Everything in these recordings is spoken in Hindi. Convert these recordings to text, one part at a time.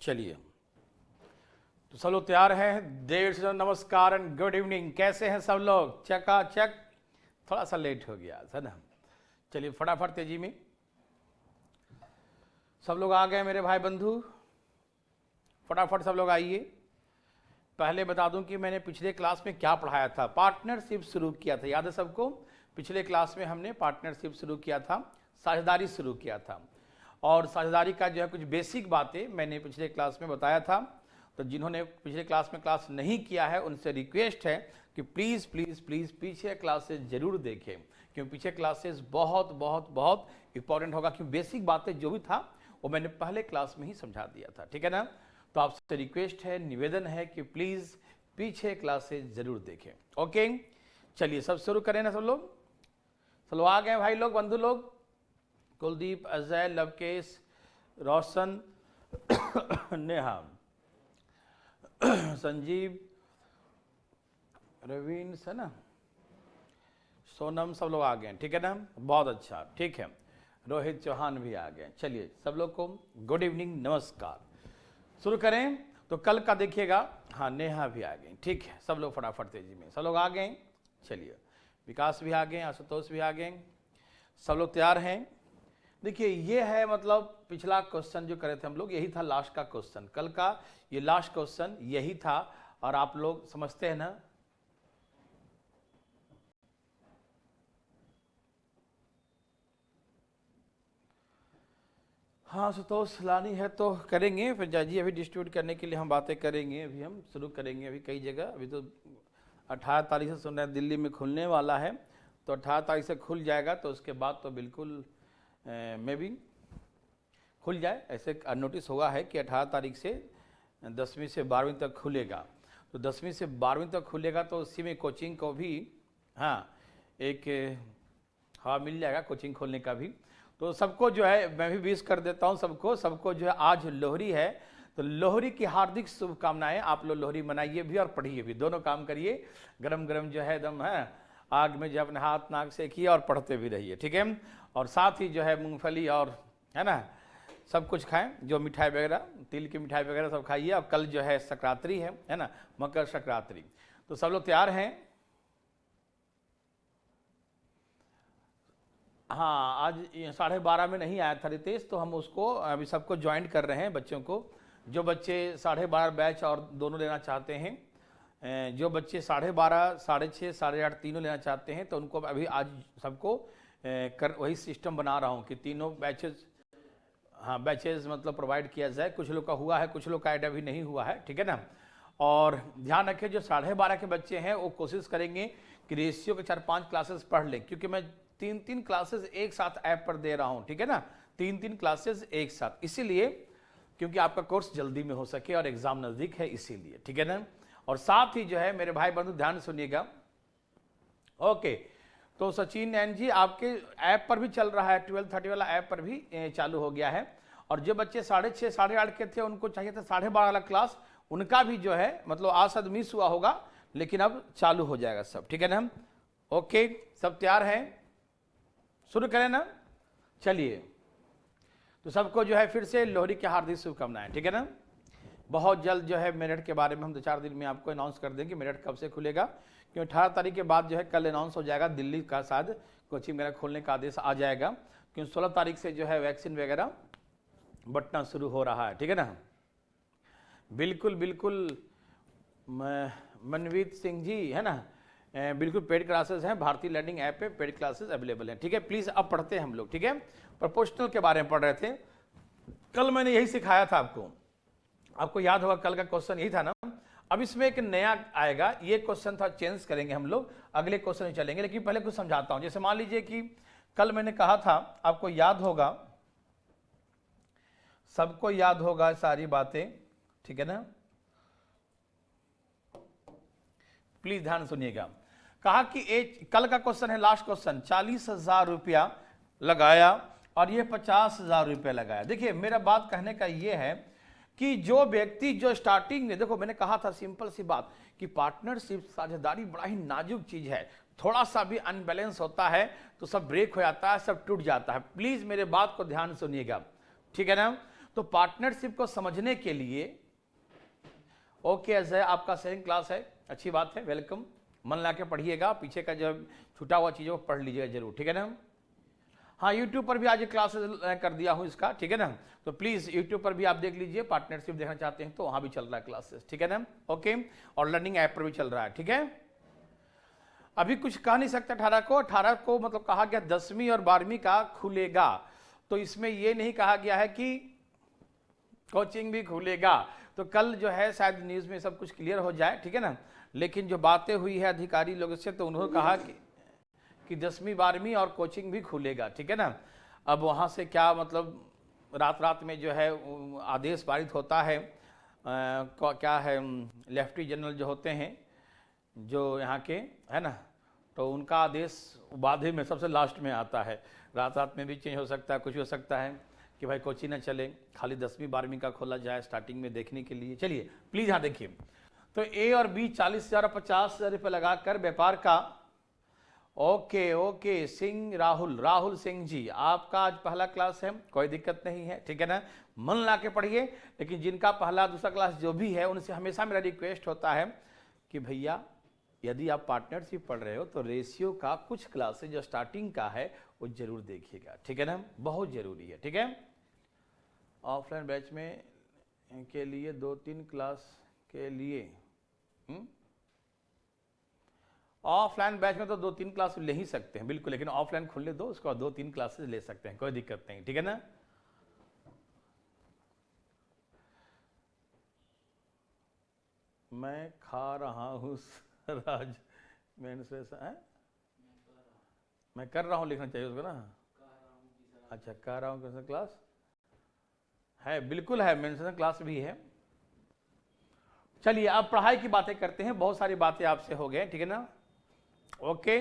चलिए, तो सब लोग तैयार हैं? देर से नमस्कार एंड गुड इवनिंग। कैसे हैं सब लोग? चकाचक। थोड़ा सा लेट हो गया है ना। चलिए फटाफट तेजी में सब लोग आ गए मेरे भाई बंधु, फटाफट सब लोग आइए। पहले बता दूं कि मैंने पिछले क्लास में क्या पढ़ाया था। पार्टनरशिप शुरू किया था, याद है सबको? पिछले क्लास में हमने पार्टनरशिप शुरू किया था, साझेदारी शुरू किया था। और साझेदारी का जो है कुछ बेसिक बातें मैंने पिछले क्लास में बताया था। तो जिन्होंने पिछले क्लास में क्लास नहीं किया है उनसे रिक्वेस्ट है कि प्लीज़ प्लीज़ प्लीज़ पीछे क्लासेस जरूर देखें, क्योंकि पीछे क्लासेस बहुत बहुत बहुत इंपॉर्टेंट होगा। क्योंकि बेसिक बातें जो भी था वो मैंने पहले क्लास में ही समझा दिया था, ठीक है ना। तो आपसे रिक्वेस्ट है, निवेदन है कि प्लीज़ पीछे क्लासेस जरूर देखें। ओके, चलिए सब शुरू करें ना। सब लोग आ गए भाई लोग, बंधु लोग? कुलदीप, अजय, लवकेश, रोशन, नेहा, संजीव, रवीन है ना, सोनम, सब लोग आ गए, ठीक है ना। बहुत अच्छा, ठीक है। रोहित चौहान भी आ गए। चलिए सब लोग को गुड इवनिंग, नमस्कार। शुरू करें। तो कल का देखिएगा। हाँ, नेहा भी आ गई, ठीक है। सब लोग फटाफट तेजी में, सब लोग आ गए। चलिए, विकास भी आ गए, आशुतोष भी आ गए, सब लोग तैयार हैं। देखिए ये है, मतलब पिछला क्वेश्चन जो करे थे हम लोग, यही था लास्ट का क्वेश्चन। कल का ये लास्ट क्वेश्चन यही था। और आप लोग समझते हैं ना? हाँ, सुतोष लानी है तो करेंगे, फिर जाजी अभी डिस्ट्रीब्यूट करने के लिए हम बातें करेंगे। अभी हम शुरू करेंगे अभी कई जगह। अभी तो 18 तारीख से सुन रहे हैं दिल्ली में खुलने वाला है, तो 18 तारीख से खुल जाएगा। तो उसके बाद तो बिल्कुल मे भी खुल जाए। ऐसे नोटिस हुआ है कि 18 तारीख से 10वीं से 12वीं तक खुलेगा। तो 10वीं से 12वीं तक खुलेगा, तो उसी में कोचिंग को भी हाँ एक मिल जाएगा कोचिंग खोलने का भी। तो सबको जो है मैं भी विश कर देता हूँ सबको जो है आज लोहरी है, तो लोहरी की हार्दिक शुभकामनाएं। आप लोग लोहरी मनाइए भी और पढ़िए भी, दोनों काम करिए। गरम गरम जो है एकदम है आग में जो अपने हाथ नाक सेकिए और पढ़ते भी रहिए, ठीक है। और साथ ही जो है मूंगफली और है ना सब कुछ खाएं, जो मिठाई वगैरह, तिल की मिठाई वगैरह सब खाइए। और कल जो है संक्रांति है ना, मकर संक्रांति। तो सब लोग तैयार हैं? हाँ, आज 12:30 में नहीं आया था रितेश, तो हम उसको अभी सबको ज्वाइन कर रहे हैं, बच्चों को। जो बच्चे 12:30 बैच और दोनों लेना चाहते हैं, जो बच्चे 12:30, 6:30, 8:30 तीनों लेना चाहते हैं, तो उनको अभी आज सबको वही सिस्टम बना रहा हूँ कि तीनों बैचेस, हाँ बैचेस मतलब प्रोवाइड किया जाए। कुछ लोग का हुआ है, कुछ लोग का ऐड अभी नहीं हुआ है, ठीक है ना। और ध्यान रखें, जो 12:30 के बच्चे हैं वो कोशिश करेंगे कि रेशियो के 4-5 क्लासेस पढ़ लें, क्योंकि मैं 3-3 क्लासेस एक साथ ऐप पर दे रहा हूँ, ठीक है ना। 3-3 क्लासेस एक साथ, इसीलिए क्योंकि आपका कोर्स जल्दी में हो सके और एग्जाम नज़दीक है, इसीलिए, ठीक है ना। और साथ ही जो है मेरे भाई बंधु ध्यान सुनिएगा। ओके, तो सचिन नैन जी आपके ऐप पर भी चल रहा है, 12:30 वाला ऐप पर भी चालू हो गया है। और जो बच्चे 6:30, 8:30 के थे, उनको चाहिए था 12:30 वाला क्लास, उनका भी जो है मतलब आज शायद मिस हुआ होगा, लेकिन अब चालू हो जाएगा सब, ठीक है ना। ओके, सब तैयार हैं? शुरू करें ना। चलिए, तो सबको जो है फिर से लोहरी की हार्दिक शुभकामनाएं, ठीक है ना। बहुत जल्द जो है मेरठ के बारे में हम 2-4 दिन में आपको अनाउंस कर देंगे मेरठ कब से खुलेगा, क्योंकि 18 तारीख के बाद जो है कल अनाउंस हो जाएगा। दिल्ली का शायद कोचिंग वगैरह खोलने का आदेश आ जाएगा, क्योंकि 16 तारीख से जो है वैक्सीन वगैरह बंटना शुरू हो रहा है, ठीक है ना। बिल्कुल बिल्कुल, मनवीत सिंह जी है ना, बिल्कुल पेड क्लासेस हैं, भारतीय लर्निंग ऐप पे पेड क्लासेस अवेलेबल हैं, ठीक है। प्लीज़ अब पढ़ते हैं हम लोग, ठीक है। प्रोपोर्शनल के बारे में पढ़ रहे थे, कल मैंने यही सिखाया था आपको याद होगा, कल का क्वेश्चन यही था ना। अब इसमें एक नया आएगा, ये क्वेश्चन था, चेंज करेंगे हम लोग, अगले क्वेश्चन में चलेंगे। लेकिन पहले कुछ समझाता हूं। जैसे मान लीजिए कि कल मैंने कहा था, आपको याद होगा, सबको याद होगा सारी बातें, ठीक है ना। प्लीज ध्यान सुनिएगा। कहा कि कल का क्वेश्चन है, लास्ट क्वेश्चन, 40,000 रुपया लगाया और ये 50,000 रुपया लगाया। देखिए मेरा बात कहने का ये है कि जो व्यक्ति जो स्टार्टिंग में, देखो मैंने कहा था सिंपल सी बात कि पार्टनरशिप साझेदारी बड़ा ही नाजुक चीज है, थोड़ा सा भी अनबैलेंस होता है तो सब ब्रेक हो जाता है, सब टूट जाता है। प्लीज मेरे बात को ध्यान सुनिएगा, ठीक है ना। तो पार्टनरशिप को समझने के लिए ओके अजय, आपका सेकंड क्लास है, अच्छी बात है, वेलकम। मन ला के पढ़िएगा, पीछे का जो छूटा हुआ चीज़ों को पढ़ लीजिएगा जरूर, ठीक है ना। हाँ, यूट्यूब पर भी आज क्लासेस कर दिया हूँ इसका, ठीक है ना। तो प्लीज़ यूट्यूब पर भी आप देख लीजिए, पार्टनरशिप देखना चाहते हैं तो वहाँ भी चल रहा है क्लासेस, ठीक है ना। ओके, और लर्निंग ऐप पर भी चल रहा है, ठीक है। अभी कुछ कह नहीं सकता 18 को मतलब कहा गया 10वीं और 12वीं का खुलेगा, तो इसमें ये नहीं कहा गया है कि कोचिंग भी खुलेगा। तो कल जो है शायद न्यूज़ में सब कुछ क्लियर हो जाए, ठीक है ना। लेकिन जो बातें हुई है अधिकारी लोगों से, तो उन्होंने कहा कि 10वीं 12वीं और कोचिंग भी खुलेगा, ठीक है ना। अब वहाँ से क्या मतलब रात में जो है आदेश पारित होता है, क्या है, लेफ्टी जनरल जो होते हैं जो यहाँ के, है ना, तो उनका आदेश बाधे में सबसे लास्ट में आता है। रात में भी चेंज हो सकता है, कुछ हो सकता है कि भाई कोचिंग ना चले, खाली 10वीं 12वीं का खोला जाए स्टार्टिंग में देखने के लिए। चलिए प्लीज़ यहाँ देखिए, तो ए और बी 40,000 और 50,000 रुपये लगाकर व्यापार का। ओके सिंह राहुल सिंह जी, आपका आज पहला क्लास है, कोई दिक्कत नहीं है, ठीक है ना। मन ला के पढ़िए, लेकिन जिनका पहला दूसरा क्लास जो भी है उनसे हमेशा मेरा रिक्वेस्ट होता है कि भैया यदि आप पार्टनरशिप पढ़ रहे हो तो रेशियो का कुछ क्लासेज जो स्टार्टिंग का है वो जरूर देखिएगा, ठीक है ना, बहुत जरूरी है, ठीक है। ऑफलाइन बैच में के लिए 2-3 क्लास के लिए ऑफलाइन बैच में तो 2-3 क्लास ले ही सकते हैं बिल्कुल, लेकिन ऑफलाइन खुलने दो, उसके बाद 2-3 क्लासेस ले सकते हैं, कोई दिक्कत नहीं, ठीक है ना। मैं खा रहा हूँ राज, मैं कर रहा हूँ लिखना चाहिए उसको ना। अच्छा, कह रहा हूँ क्लास है, बिल्कुल है, मेंशन क्लास भी है। चलिए अब पढ़ाई की बातें करते हैं, बहुत सारी बातें आपसे हो गए, ठीक है ना। ओके,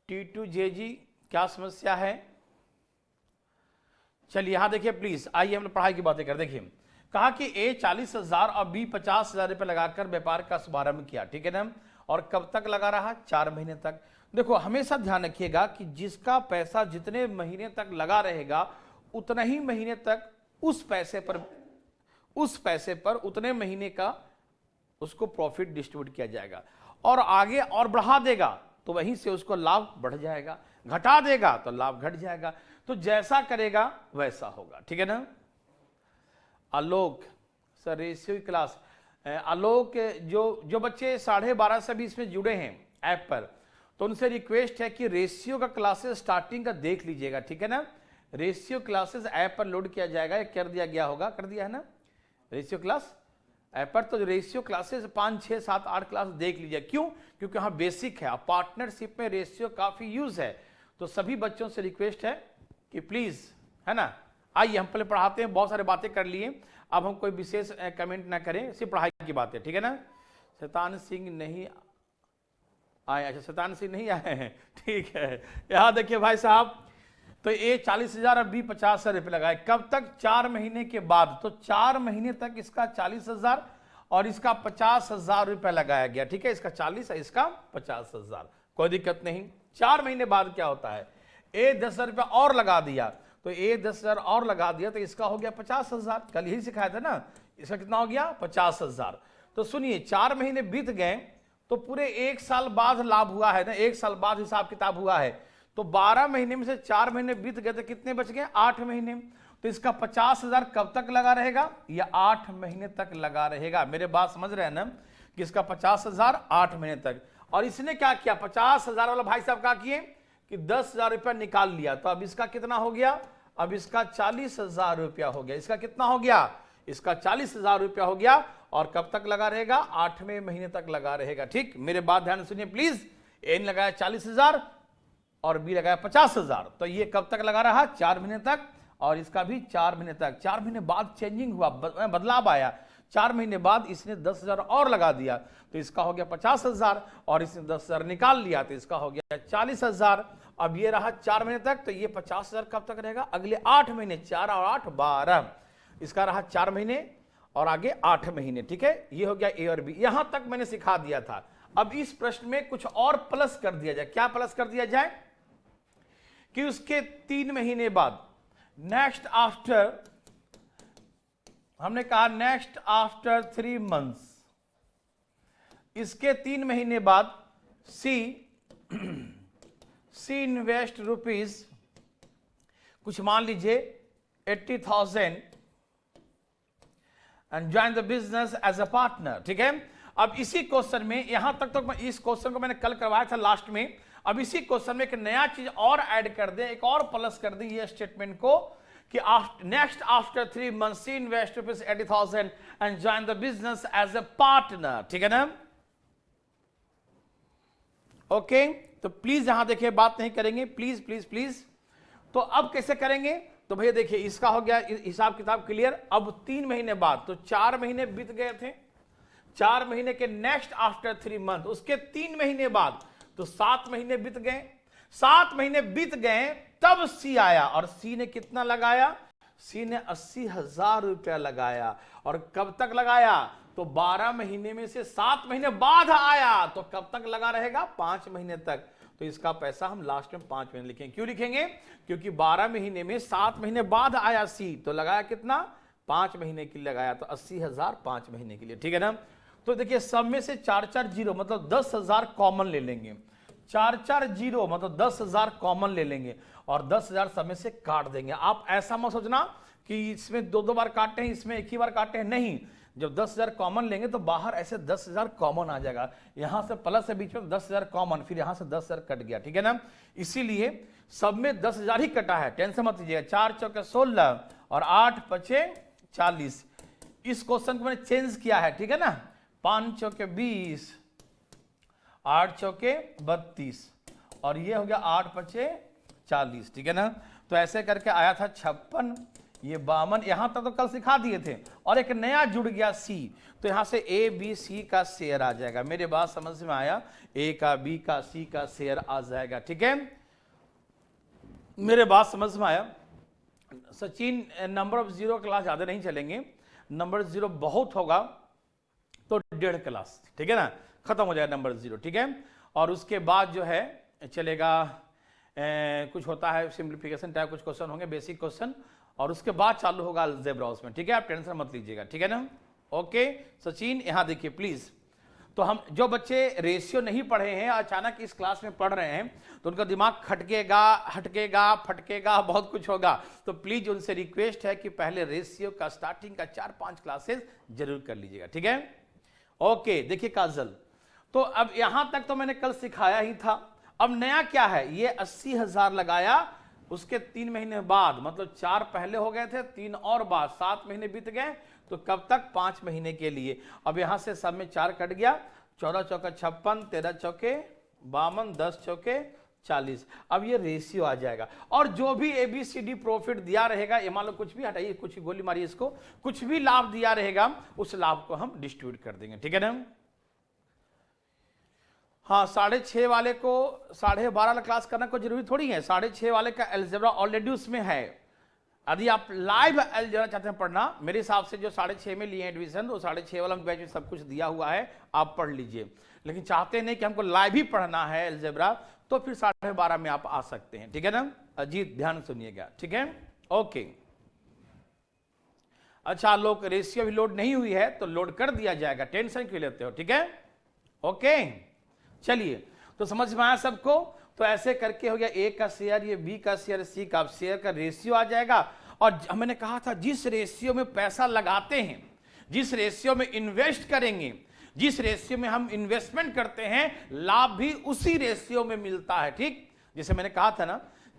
T2JG क्या समस्या है? चलिए यहां देखिए प्लीज, आइए हम लोग पढ़ाई की बातें कर। देखिए कहा कि ए 40,000 और बी 50,000 रुपए लगाकर व्यापार का शुभारंभ किया, ठीक है ना। और कब तक लगा रहा? 4 महीने तक। देखो हमेशा ध्यान रखिएगा कि जिसका पैसा जितने महीने तक लगा रहेगा उतना ही महीने तक उस पैसे पर उतने महीने का उसको प्रॉफिट डिस्ट्रीब्यूट किया जाएगा, और आगे और बढ़ा देगा तो वहीं से उसको लाभ बढ़ जाएगा, घटा देगा तो लाभ घट जाएगा। तो जैसा करेगा वैसा होगा, ठीक है ना। आलोक सर, रेशियो क्लास, आलोक जो बच्चे 12:30 से भी इसमें जुड़े हैं ऐप पर, तो उनसे रिक्वेस्ट है कि रेशियो का क्लासेस स्टार्टिंग का देख लीजिएगा, ठीक है ना। रेशियो क्लासेस ऐप पर लोड किया जाएगा, कर दिया गया होगा, कर दिया है ना रेशियो क्लास ऐप पर। तो रेशियो क्लासेस 5, 6, 7, 8 क्लास देख लीजिए। क्यों? क्योंकि हाँ बेसिक है, पार्टनरशिप में रेशियो काफी यूज है। तो सभी बच्चों से रिक्वेस्ट है कि प्लीज, है ना, आइए हम पहले पढ़ाते हैं, बहुत सारे बातें कर लिए, अब हम कोई विशेष कमेंट ना करें, सिर्फ पढ़ाई की बातें, ठीक है ना। शैतान सिंह नहीं आए, अच्छा शैतान सिंह नहीं आए हैं, ठीक है। यहां देखिए भाई साहब, तो ए 40,000 और बी 50,000 रुपये लगाए, कब तक? 4 महीने के बाद। तो 4 महीने तक इसका 40,000 और इसका 50,000 रुपये लगाया गया, ठीक है। इसका 40 है, इसका 50,000, कोई दिक्कत नहीं। 4 महीने बाद क्या होता है, ए 10,000 रुपये और लगा दिया, तो ए 10,000 और लगा दिया तो इसका हो गया 50,000। कल यही सिखाया था ना, इसका कितना हो गया? 50,000। तो सुनिए 4 महीने बीत गए तो पूरे 1 साल बाद लाभ हुआ है ना, 1 साल बाद हिसाब किताब हुआ है। तो 12 महीने में से 4 महीने बीत गए तो कितने बच गए? 8 महीने। तो इसका 50,000 कब तक लगा रहेगा? या 8 महीने तक लगा रहेगा। मेरे बात समझ रहे हैं ना, कि इसका 50,000 8 महीने तक। और इसने क्या किया, 50,000 वाला भाई साहब क्या किए कि 10,000 रुपया निकाल लिया। तो अब इसका कितना हो गया? अब इसका 40,000 रुपया हो गया। इसका कितना हो गया? इसका 40,000 रुपया हो गया। और कब तक लगा रहेगा? 8वें महीने तक लगा रहेगा, ठीक। मेरे बात ध्यान सुनिए प्लीज। ए ने लगाया 40,000 और बी लगाया 50,000, तो ये कब तक लगा रहा? 4 महीने तक, और इसका भी 4 महीने तक। 4 महीने बाद चेंजिंग हुआ, बदलाव आया। 4 महीने बाद इसने 10,000 और लगा दिया, तो इसका हो गया 50,000, और इसने 10,000 निकाल लिया तो इसका हो गया 40,000। अब ये रहा 4 महीने तक, तो ये 50,000 कब तक रहेगा? अगले 8 महीने, 4 और 8 12। इसका रहा 4 महीने और आगे 8 महीने, ठीक है। ये हो गया ए और बी, यहां तक मैंने सिखा दिया था। अब इस प्रश्न में कुछ और प्लस कर दिया जाए। क्या प्लस कर दिया जाए? कि उसके 3 महीने बाद, नेक्स्ट आफ्टर हमने कहा नेक्स्ट आफ्टर 3 months, इसके 3 महीने बाद सी इन्वेस्ट रुपीज कुछ मान लीजिए 80,000 and join the business as a partner. ठीक है, अब इसी क्वेश्चन में यहां तक तो इस क्वेश्चन को मैंने कल करवाया था लास्ट में। अब इसी क्वेश्चन में एक नया चीज और ऐड कर दे, एक और प्लस कर दे ये स्टेटमेंट को कि next after 3 months C invest rupees 80,000 and join the business as a partner. ठीक है ना, ओके। तो प्लीज यहां देखिए, बात नहीं करेंगे, प्लीज प्लीज प्लीज। तो अब कैसे करेंगे, तो भैया देखिए इसका हो गया हिसाब किताब क्लियर। अब 3 महीने बाद, तो 4 महीने बीत गए थे, 4 महीने के नेक्स्ट आफ्टर 3 months, उसके 3 महीने बाद तो 7 महीने बीत गए। 7 महीने बीत गए तब सी आया, और सी ने कितना लगाया, सी ने 80,000 रुपया लगाया। और कब तक लगाया, तो 12 महीने में से 7 महीने बाद आया, तो कब तक लगा रहेगा, 5 महीने तक। तो इसका पैसा हम लास्ट में 5 महीने लिखेंगे। क्यों लिखेंगे, क्योंकि 12 महीने में 7 महीने बाद आया सी, तो लगाया कितना, 5 महीने के लिए लगाया, तो 80,000 5 महीने के लिए। ठीक है ना, तो देखिए सब में से 4-4 जीरो मतलब 10,000 कॉमन ले लेंगे, 4-4 जीरो मतलब 10,000 कॉमन ले लेंगे, और 10,000 सब में से काट देंगे। आप ऐसा मत सोचना कि इसमें 2-2 बार काटे हैं, इसमें एक ही बार काटे हैं, नहीं। जब 10,000 कॉमन लेंगे तो बाहर ऐसे 10,000 कॉमन आ जाएगा, यहां से प्लस है बीच में 10,000 कॉमन, फिर यहां से 10,000 कट गया। ठीक है ना, इसीलिए सब में 10,000 ही कटा है, टेंशन मत लीजिएगा। 4 चौके 16 और 8 पचे 40। इस क्वेश्चन को मैंने चेंज किया है, ठीक है ना। 5 चौके 20, 8 चौके 32, और ये हो गया 8 पचे 40। ठीक है ना, तो ऐसे करके आया था 56, ये 52, यहां तक तो कल सिखा दिए थे। और एक नया जुड़ गया सी, तो यहां से ए बी सी का शेयर आ जाएगा। मेरे बात समझ में आया, ए का बी का सी का शेयर आ जाएगा। ठीक है, मेरे बात समझ में आया। Sachin, number of zero class ज्यादा नहीं चलेंगे, नंबर जीरो बहुत होगा तो 1.5 क्लास, ठीक है ना, खत्म हो जाएगा नंबर जीरो। ठीक है, और उसके बाद जो है चलेगा कुछ होता है सिंप्लीफिकेशन टाइप कुछ क्वेश्चन होंगे, बेसिक क्वेश्चन, और उसके बाद चालू होगा अलजेब्रा उसमें। ठीक है, आप टेंशन मत लीजिएगा। ठीक है ना, ओके। सचिन यहां देखिए प्लीज, तो हम जो बच्चे रेशियो नहीं पढ़े हैं, अचानक इस क्लास में पढ़ रहे हैं, तो उनका दिमाग खटकेगा, हटकेगा, फटकेगा, बहुत कुछ होगा। तो प्लीज उनसे रिक्वेस्ट है कि पहले रेशियो का स्टार्टिंग का 4-5 क्लासेस जरूर कर लीजिएगा। ठीक है, ओके। देखिए काजल, तो अब यहां तक तो मैंने कल सिखाया ही था। अब नया क्या है, ये 80,000 लगाया, उसके 3 महीने बाद, मतलब 4 पहले हो गए थे, 3 और बाद, 7 महीने बीत गए, तो कब तक, 5 महीने के लिए। अब यहां से सब में 4 कट गया, 14 चौके 56, 13 चौके 52, 10 चौके 40। अब ये रेशियो आ जाएगा, और जो भी ABCD प्रॉफिट दिया रहेगा, ये मान लो कुछ भी हटाइए, कुछ गोली मारिए इसको, कुछ भी लाभ दिया रहेगा, उस लाभ को हम डिस्ट्रीब्यूट कर देंगे। ठीक है ना, हाँ। 6:30 वाले को 12:30 क्लास करना कोई जरूरी थोड़ी है, 6:30 वाले का अलजेब्रा ऑलरेडी उसमें है। यदि आप लाइव अलजेब्रा चाहते हैं पढ़ना, मेरे हिसाब से जो 6:30 में लिए एडमिशन, वो 6:30 वाला बैच में सब कुछ दिया हुआ है, आप पढ़ लीजिए। लेकिन चाहते नहीं कि हमको लाइव ही पढ़ना है अलजेब्रा, तो फिर 12:30 में आप आ सकते हैं। ठीक है ना, अजीत ध्यान सुनिएगा। ठीक है, ओके। अच्छा, लोग रेशियो भी लोड नहीं हुई है तो लोड कर दिया जाएगा, टेंशन क्यों लेते हो। ठीक है, ओके। चलिए, तो समझ में आया सबको। तो ऐसे करके हो गया ए का शेयर, ये बी का शेयर, सी का शेयर का रेशियो आ जाएगा। और मैंने कहा था जिस रेशियो में पैसा लगाते हैं, जिस रेशियो में इन्वेस्ट करेंगे, जिस रेशियो में हम इन्वेस्टमेंट करते हैं, लाभ भी उसी रेशियो में मिलता है। ठीक, जैसे मैंने कहा था ना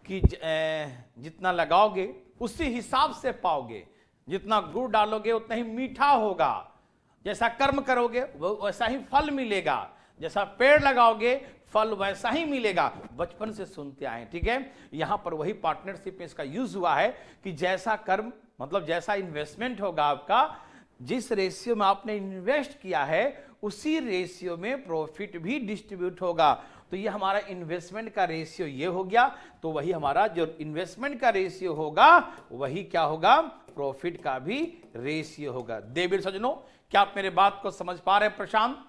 कि जितना लगाओगे उसी हिसाब से पाओगे, जितना गुड़ डालोगे उतना ही मीठा होगा, जैसा कर्म करोगे वैसा ही फल मिलेगा, जैसा पेड़ लगाओगे फल वैसा ही मिलेगा। बचपन से सुनते आए। ठीक है, यहां पर वही पार्टनरशिप में इसका यूज हुआ है कि जैसा कर्म मतलब जैसा इन्वेस्टमेंट होगा आपका, जिस रेशियो में आपने इन्वेस्ट किया है उसी रेशियो में प्रॉफिट भी डिस्ट्रीब्यूट होगा। तो ये हमारा इन्वेस्टमेंट का रेशियो ये हो गया, तो वही हमारा जो इन्वेस्टमेंट का रेशियो होगा वही क्या होगा, प्रॉफिट का भी रेशियो होगा। देवीर सज्जनों, क्या आप मेरे बात को समझ पा रहे हैं? प्रशांत,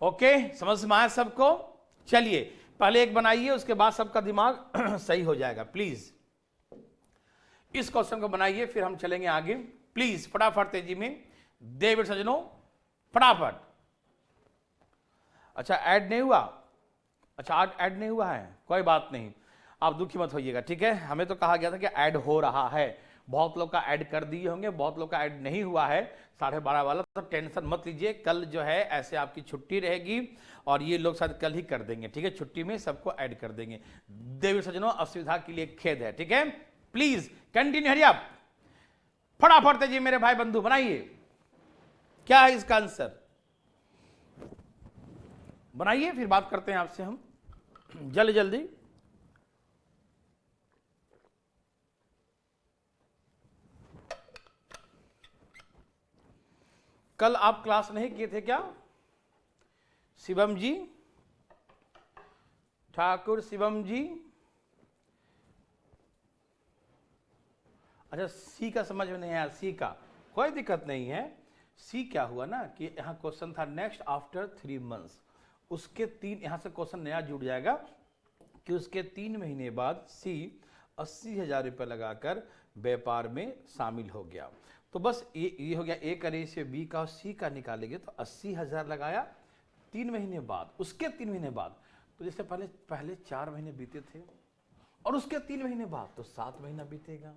ओके, समझ में आया सबको? चलिए पहले एक बनाइए, उसके बाद सबका दिमाग सही हो जाएगा। प्लीज इस क्वेश्चन को बनाइए, फिर हम चलेंगे आगे। प्लीज फटाफट तेजी में दे बेटे सज्जनों, फटाफट। अच्छा ऐड नहीं हुआ, अच्छा ऐड नहीं हुआ है, कोई बात नहीं, आप दुखी मत होइएगा, ठीक है। हमें तो कहा गया था कि ऐड हो रहा है, बहुत लोग का ऐड कर दिए होंगे, बहुत लोग का ऐड नहीं हुआ है 12:30 वाला, तो टेंशन मत लीजिए। कल जो है ऐसे आपकी छुट्टी रहेगी और ये लोग शायद कल ही कर देंगे, ठीक है। छुट्टी में सबको ऐड कर देंगे। देवी सज्जनों असुविधा के लिए खेद है, ठीक है। प्लीज कंटिन्यू, हरी आप फटाफट तेजी मेरे भाई बंधु बनाइए। क्या है इसका आंसर, बनाइए, फिर बात करते हैं आपसे हम जल्दी जल्दी। कल आप क्लास नहीं किए थे क्या शिवम जी, ठाकुर शिवम जी? अच्छा सी का समझ में नहीं आया, सी का कोई दिक्कत नहीं है। सी क्या हुआ ना कि यहां क्वेश्चन था नेक्स्ट आफ्टर 3 मंथ्स, उसके 3 यहां से क्वेश्चन नया जुड़ जाएगा कि उसके 3 महीने बाद सी 80,000 रुपये लगाकर व्यापार में शामिल हो गया। तो बस ये हो गया, ए करे से बी का और सी का निकालेंगे तो 80,000 लगाया 3 महीने बाद, उसके 3 महीने बाद, तो जैसे पहले 4 महीने बीते थे और उसके 3 महीने बाद तो 7 महीना बीतेगा,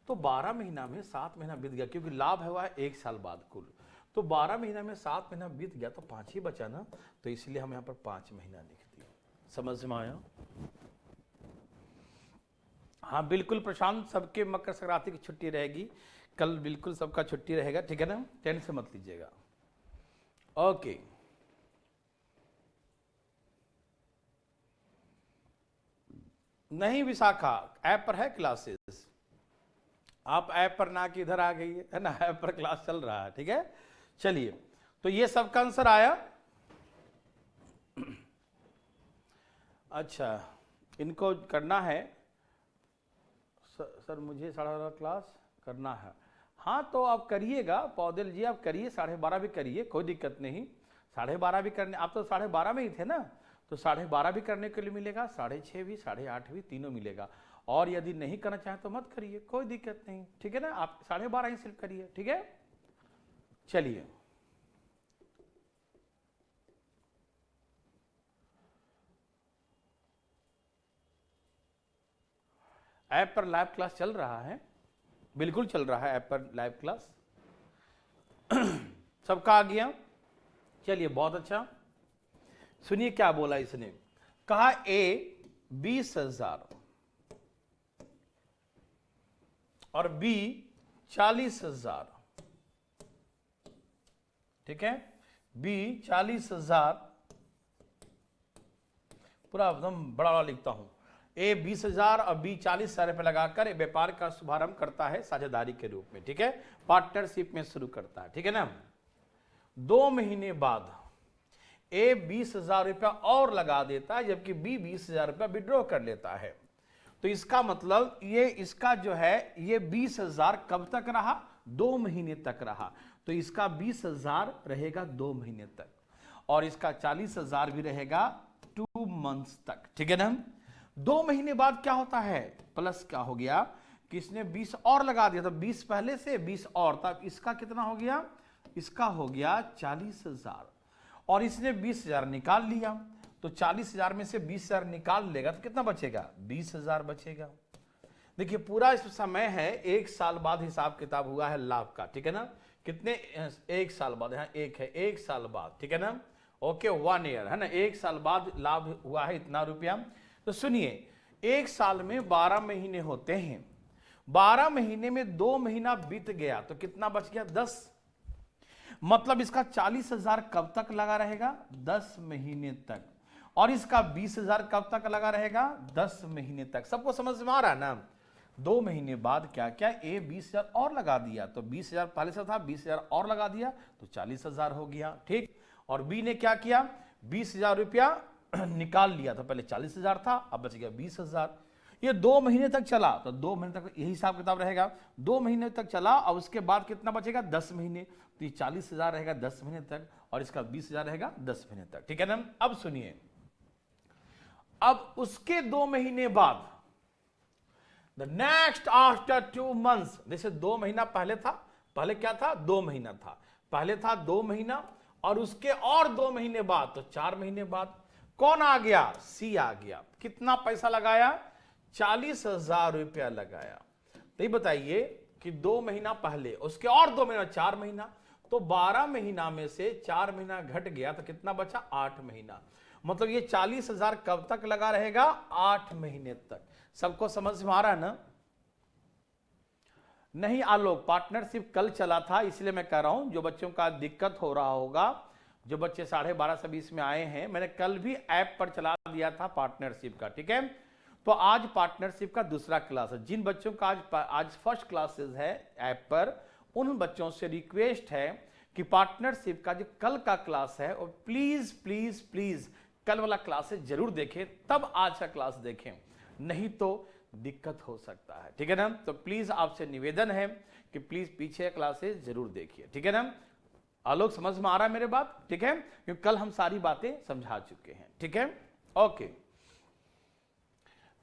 तो 12 महीना में 7 महीना बीत गया, क्योंकि लाभ हुआ है 1 साल बाद कुल, तो 12 महीना में 7 महीना बीत गया तो 5 ही बचा ना, तो इसलिए हम यहाँ पर 5 महीना लिख दिया। समझ में आया? हाँ बिल्कुल प्रशांत, सबके मकर संक्रांति की छुट्टी रहेगी कल, बिल्कुल सबका छुट्टी रहेगा, ठीक है ना, टेंशन मत लीजिएगा। ओके नहीं विशाखा, ऐप पर है क्लासेस, आप ऐप पर ना कि इधर आ गई है ना, ऐप पर क्लास चल रहा है, ठीक है। चलिए तो ये सबका आंसर आया। अच्छा इनको करना है सर मुझे 12:30 क्लास करना है, हाँ तो आप करिएगा पौदेल जी, आप करिए 12:30 भी करिए, कोई दिक्कत नहीं। 12:30 भी करने, आप तो 12:30 में ही थे ना, तो 12:30 भी करने के लिए मिलेगा, 6:30 भी 8:30 भी तीनों मिलेगा। और यदि नहीं करना चाहें तो मत करिए, कोई दिक्कत नहीं, ठीक है ना, आप 12:30 ही सिर्फ करिए, ठीक है। चलिए ऐप पर लाइव क्लास चल रहा है, बिल्कुल चल रहा है ऐप पर लाइव क्लास। सबका आ गया, चलिए बहुत अच्छा। सुनिए क्या बोला इसने, कहा ए 20,000 और बी 40,000, ठीक है, बी 40,000, पूरा एकदम बड़ा बड़ा लिखता हूं, ए 20,000 और बी 40,000 रुपए लगाकर व्यापार का शुभारंभ करता है साझेदारी के रूप में, ठीक है, पार्टनरशिप में शुरू करता है, ठीक है ना। 2 महीने बाद ए 20,000 रुपया और लगा देता है, जबकि बी 20,000 रुपया विड्रॉ कर लेता है। तो इसका मतलब ये इसका जो है ये 20,000 कब तक रहा, 2 महीने तक रहा, तो इसका 20,000 रहेगा 2 महीने तक और इसका 40,000 भी रहेगा 2 मंथ्स तक, ठीक है ना। 2 महीने बाद क्या होता है, प्लस क्या हो गया कि इसने 20 और लगा दिया, तो 20 पहले से 20 और, तब इसका कितना हो गया, इसका हो गया 40,000 और इसने 20,000 निकाल लिया, तो 40,000 में से 20,000 निकाल लेगा तो कितना बचेगा, 20,000 बचेगा। देखिए पूरा इस समय है 1 साल बाद हिसाब किताब हुआ है लाभ का, ठीक है ना, कितने 1 साल बाद, यहाँ एक है 1 साल बाद, ठीक है ना, ओके 1 ईयर है ना, 1 साल बाद लाभ हुआ है इतना रुपया। तो सुनिए 1 साल में 12 महीने होते हैं, 12 महीने में 2 महीना बीत गया तो कितना बच गया, 10, मतलब इसका 40,000 कब तक लगा रहेगा, 10 महीने तक, और इसका 20,000 कब तक लगा रहेगा, 10 महीने तक। सबको समझ में आ रहा है ना। 2 महीने बाद क्या क्या, ए 20,000 और लगा दिया, तो 20,000 पहले से था, 20,000 और लगा दिया तो 40,000 हो गया, ठीक। और बी ने क्या किया, 20,000 रुपया निकाल लिया, तो पहले 40,000 था, अब बच गया 20,000। ये 2 महीने तक चला, तो 2 महीने तक यही हिसाब किताब रहेगा, 2 महीने तक चला और उसके बाद कितना बचेगा, 10 महीने, तो ये 40,000 रहेगा 10 महीने तक और इसका 20,000 रहेगा 10 महीने तक, ठीक है ना। अब सुनिए, अब उसके 2 महीने बाद द नेक्स्ट आफ्टर 2 months, जैसे 2 महीना पहले था, पहले क्या था 2 महीना था, पहले था 2 महीना और उसके और 2 महीने बाद, तो 4 महीने बाद कौन आ गया, सी आ गया। कितना पैसा लगाया, 40,000 रुपया लगाया। तो ये बताइए कि 2 महीना पहले, उसके और 2 महीना, 4 महीना, तो 12 महीना में से 4 महीना घट गया तो कितना बचा, 8 महीना। मतलब ये 40,000 कब तक लगा रहेगा, 8 महीने तक। सबको समझ में आ रहा है ना? नहीं आलोक, पार्टनरशिप कल चला था, इसलिए मैं कह रहा हूं जो बच्चों का दिक्कत हो रहा होगा, जो बच्चे 12:30 से 20 में आए हैं, मैंने कल भी ऐप पर चला दिया था पार्टनरशिप का, ठीक है। तो आज पार्टनरशिप का दूसरा क्लास है। जिन बच्चों का आज फर्स्ट क्लासेस है ऐप पर, उन बच्चों से रिक्वेस्ट है कि पार्टनरशिप का जो कल का क्लास है वो प्लीज प्लीज प्लीज कल वाला क्लासेस जरूर देखें, तब आज का क्लास देखें, नहीं तो दिक्कत हो सकता है, ठीक है ना। तो प्लीज आपसे निवेदन है कि प्लीज पीछे क्लासेस जरूर देखिए, ठीक है ना। आलोक समझ में आ रहा है मेरे बात, ठीक है, क्योंकि कल हम सारी बातें समझा चुके हैं, ठीक है। ओके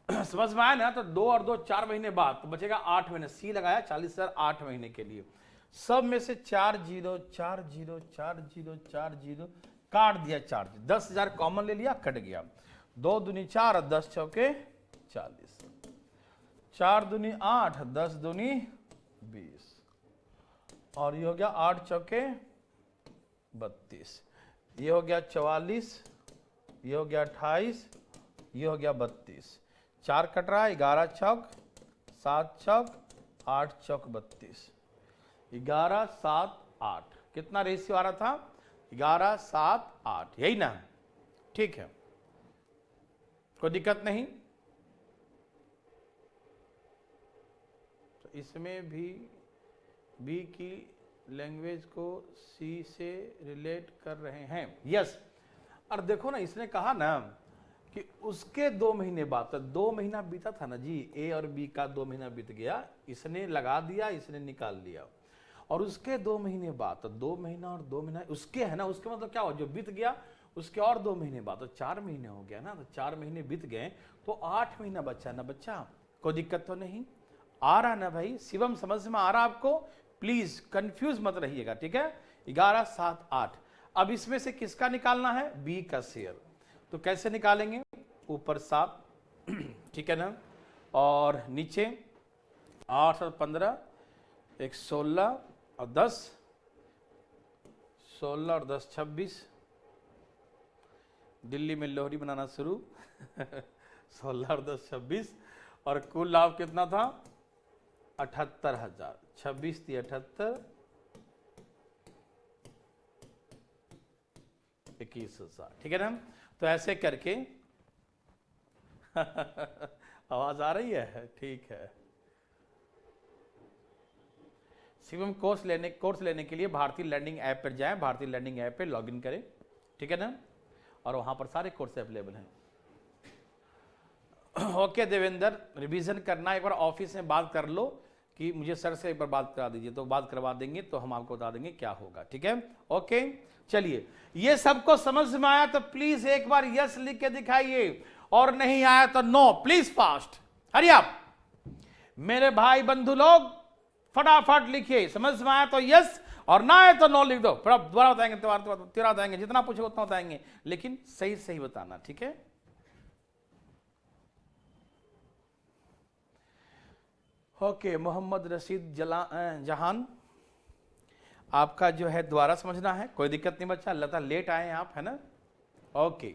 समझ में आया ना। तो 2 और 2 4 महीने बाद तो बचेगा 8 महीने। सी लगाया 40,000 8 महीने के लिए। सब में से 4 0 4 0 4 0 4 0 काट दिया, 4 10,000 कॉमन ले लिया, कट गया। 2 दूनी 4 और 10 चौके 40, 4 दूनी 8 10 दूनी 20 और ये हो गया 8 चौके 32, ये हो गया 44, ये हो गया 28, ये हो गया 32। 4 कट रहा है, 11 चौक 7 चौक 8 चौक 32, 11 7 8। कितना रेशियो आ रहा था, 11 7 8, यही ना, ठीक है, कोई दिक्कत नहीं। तो इसमें भी बी की लैंग्वेज को सी से रिलेट कर रहे हैं, यस। और देखो ना, इसने कहा ना कि उसके 2 महीने बाद, तो 2 महीना बीता था ना जी, ए और बी का 2 महीना बीत गया, इसने लगा दिया, इसने निकाल लिया, और उसके 2 महीने बाद, तो 2 महीना और 2 महीना उसके है ना, उसके मतलब क्या हो, जो बीत गया उसके और 2 महीने बाद, तो 4 महीने हो गया ना। तो 4 महीने बीत गए तो 8 महीना बचा ना बच्चा, कोई दिक्कत तो नहीं आ रहा ना भाई। शिवम समझ में आ रहा आपको, प्लीज कंफ्यूज मत रहिएगा, ठीक है। 11 7 8। अब इसमें से किसका निकालना है, बी का शेयर। तो कैसे निकालेंगे, ऊपर 7 ठीक है ना, और नीचे 8 और 15 एक 16 और 10, 16 और 10 26। दिल्ली में लोहड़ी मनाना शुरू 16 और 10 26। और कुल लाभ कितना था, 78,000। 26 थी 78, 21,000, ठीक है ना। तो ऐसे करके आवाज आ रही है, ठीक है। शिवम कोर्स लेने के लिए भारतीय लर्निंग ऐप पर जाएं, भारतीय लर्निंग ऐप पे लॉगिन करें, ठीक है ना, और वहां पर सारे कोर्स अवेलेबल हैं। ओके देवेंद्र, रिवीजन करना, एक बार ऑफिस में बात कर लो कि मुझे सर से एक बार बात करा दीजिए, तो बात करवा देंगे, तो हम आपको बता देंगे क्या होगा, ठीक है। ओके चलिए, ये सबको समझ में आया तो प्लीज एक बार यस लिख के दिखाइए, और नहीं आया तो नो, प्लीज फास्ट, हरी आप मेरे भाई बंधु लोग फटाफट लिखिए। समझ में आया तो यस, और ना आया तो नो लिख दो, फिर दोबारा बताएंगे, तेरा बताएंगे, जितना पूछे उतना बताएंगे, लेकिन सही सही बताना, ठीक है। ओके मोहम्मद रशीद जहान, आपका जो है दोबारा समझना है, कोई दिक्कत नहीं बच्चा, लता लेट आए हैं आप, है ना। Okay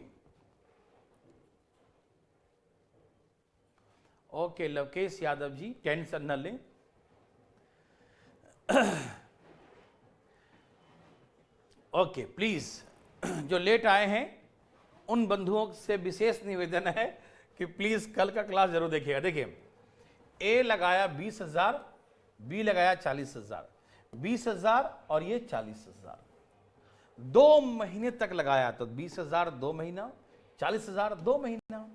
okay Lavkesh Yadav ji, tension न लें। ओके प्लीज, जो लेट आए हैं उन बंधुओं से विशेष निवेदन है कि प्लीज कल का क्लास जरूर देखिएगा। देखिए, ए लगाया 20,000, बी लगाया 40,000, 20,000 और ये 40,000, 2 महीने तक लगाया, तो 20,000 2 महीना, 40,000 2 महीना।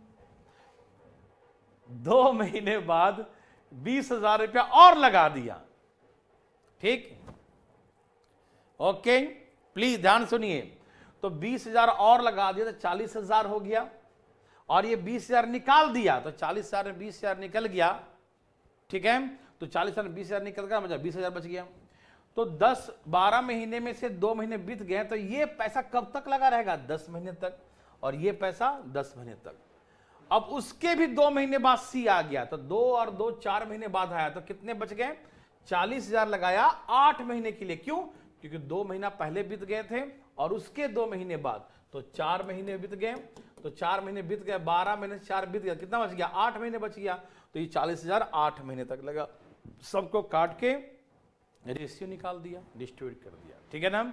2 महीने बाद 20,000 रुपया और लगा दिया, ठीक। ओके प्लीज ध्यान सुनिए, तो 20,000 और लगा दिया तो 40,000 हो गया, और ये 20,000 निकाल दिया, तो 40,000 में 20,000 निकल गया, ठीक है। तो 40,000 20,000 निकल गया, मतलब 20,000 बच गया। तो 10-12 महीने में से 2 महीने बीत गए, तो ये पैसा कब तक लगा रहेगा? 10 महीने तक, और ये पैसा 10 महीने तक। अब उसके भी 2 महीने बाद सी आ गया, तो 2 और 2 4 महीने बाद आया, तो कितने बच गए? 40,000 लगाया 8 महीने के लिए। क्यों? क्योंकि 2 महीना पहले बीत गए थे और उसके 2 महीने बाद, तो 4 महीने बीत गए। तो 4 महीने बीत गए, 12 महीने से 4 बीत गया, कितना बच गया? 8 महीने बच गया। तो ये 40,000 8 महीने तक लगा। सबको काट के रेशियो निकाल दिया, डिस्ट्रीब्यूट कर दिया, ठीक है ना।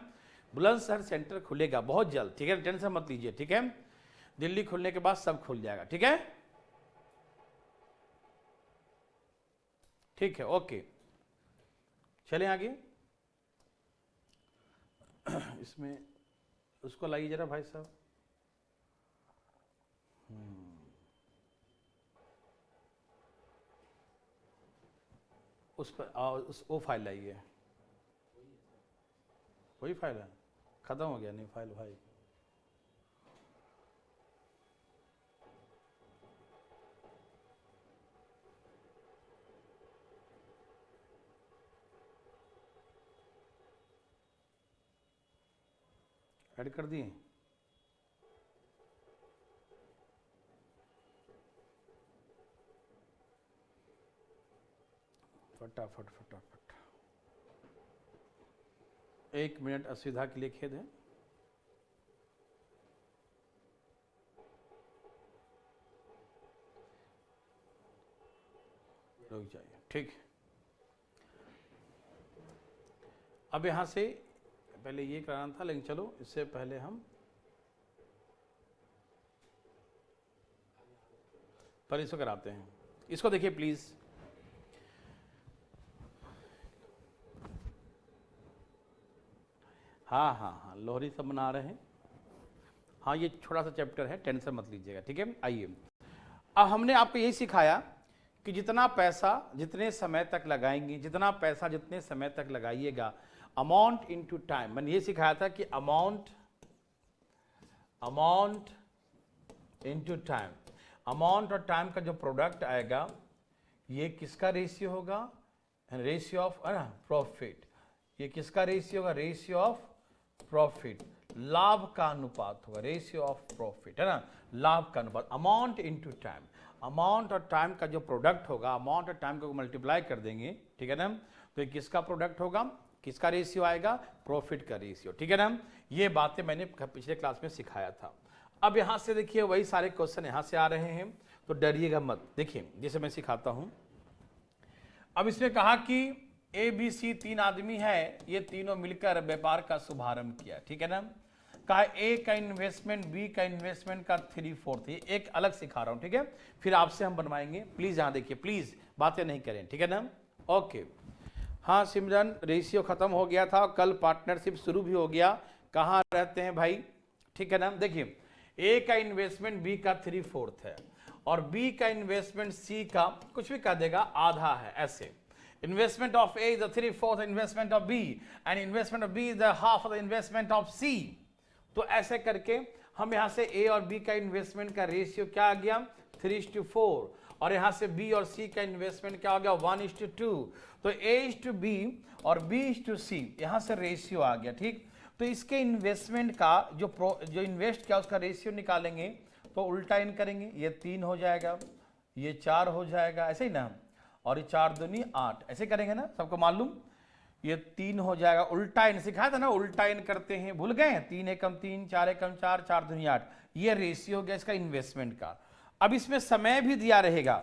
बुलंदशहर सेंटर खुलेगा बहुत जल्द, ठीक है, टेंशन मत लीजिए, ठीक है। दिल्ली खुलने के बाद सब खुल जाएगा, ठीक है, ठीक है, ओके। चलें आगे। इसमें उसको लाइए जरा भाई साहब। उस पर वो फाइल लाइए। वही फाइल है, खत्म हो गया नहीं फाइल भाई। ऐड कर दिए। फटाफट फटाफट, 1 मिनट असुविधा के लिए खेद है। रुक जाइए, ठीक। अब यहां से पहले ये कराना था, लेकिन चलो इससे पहले हम पर इसको कराते हैं। इसको देखिए प्लीज। हाँ हाँ हाँ, लोहरी सब मना रहे हैं। हाँ, ये छोटा सा चैप्टर है, टेंशन मत लीजिएगा, ठीक है। आइए, अब हमने आपको यही सिखाया कि जितना पैसा जितने समय तक लगाएंगे, जितना पैसा जितने समय तक लगाइएगा, अमाउंट इनटू टाइम। मैंने ये सिखाया था कि अमाउंट इनटू टाइम, अमाउंट और टाइम का जो प्रोडक्ट आएगा, ये किसका रेशियो होगा? Ratio of profit. ये किसका रेशियो होगा? रेशियो ऑफ प्रॉफिट, लाभ का अनुपात होगा, रेशियो ऑफ प्रॉफिट, है ना, लाभ का अनुपात। अमाउंट इनटू टाइम, अमाउंट और टाइम का जो प्रोडक्ट होगा, अमाउंट और टाइम को मल्टीप्लाई कर देंगे, ठीक है ना। तो ये किसका प्रोडक्ट होगा? किसका रेशियो आएगा? प्रॉफिट का रेशियो, ठीक है ना। ये बातें मैंने पिछले क्लास में सिखाया था। अब यहां से देखिए वही सारे क्वेश्चन यहां से आ रहे हैं, तो डरिएगा मत। देखिए जैसे मैं सिखाता हूं, अब इसमें कहा कि ए बी सी 3 आदमी है, ये तीनों मिलकर व्यापार का शुभारंभ किया, ठीक है ना। कहा ए का इन्वेस्टमेंट, बी का इन्वेस्टमेंट का 3/4, ये एक अलग सिखा रहा हूं, ठीक है। फिर आपसे हम बनवाएंगे, प्लीज यहां देखिए, प्लीज बातें नहीं करें, ठीक है ना। ओके, हाँ सिमरन, रेशियो खत्म हो गया था, कल पार्टनरशिप शुरू भी हो गया। कहाँ रहते हैं भाई, ठीक है ना। देखिए ए का इन्वेस्टमेंट बी का 3/4 है, और बी का इन्वेस्टमेंट सी का कुछ भी कह देगा आधा है, ऐसे। Investment of A is the 3/4 investment of B, and investment of B is the half of the investment of C. तो ऐसे करके हम यहां से ए और बी का इन्वेस्टमेंट का रेशियो क्या आ गया? 3:4, और यहां से बी और सी का इन्वेस्टमेंट क्या हो गया? 1:2। तो A/B और B/C, यहां से रेशियो आ गया, ठीक। तो इसके इन्वेस्टमेंट का जो इन्वेस्ट किया उसका रेशियो निकालेंगे, तो उल्टा इन करेंगे, ये 3 हो जाएगा, ये 4 हो जाएगा, ऐसे ही ना, और ये 4 दूनी 8, ऐसे करेंगे ना, सबको मालूम। ये 3 हो जाएगा, उल्टा इन सिखाया था ना, उल्टा इन करते हैं, भूल गए? 3 एकम 3, 4 एकम 4, 4 दूनी 8, ये रेशियो हो गया इसका इन्वेस्टमेंट का। अब इसमें समय भी दिया रहेगा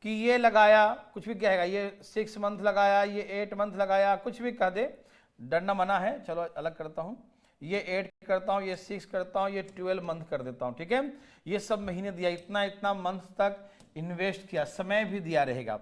कि ये लगाया, कुछ भी कहेगा, ये 6 मंथ लगाया, ये 8 मंथ लगाया, कुछ भी कह दे, डरना मना है। चलो अलग करता हूं, ये 8 करता हूं, ये 6 करता हूं, ये 12 मंथ कर देता हूं, ठीक है। ये सब महीने दिया, इतना इतना मंथ तक इन्वेस्ट किया, समय भी दिया रहेगा।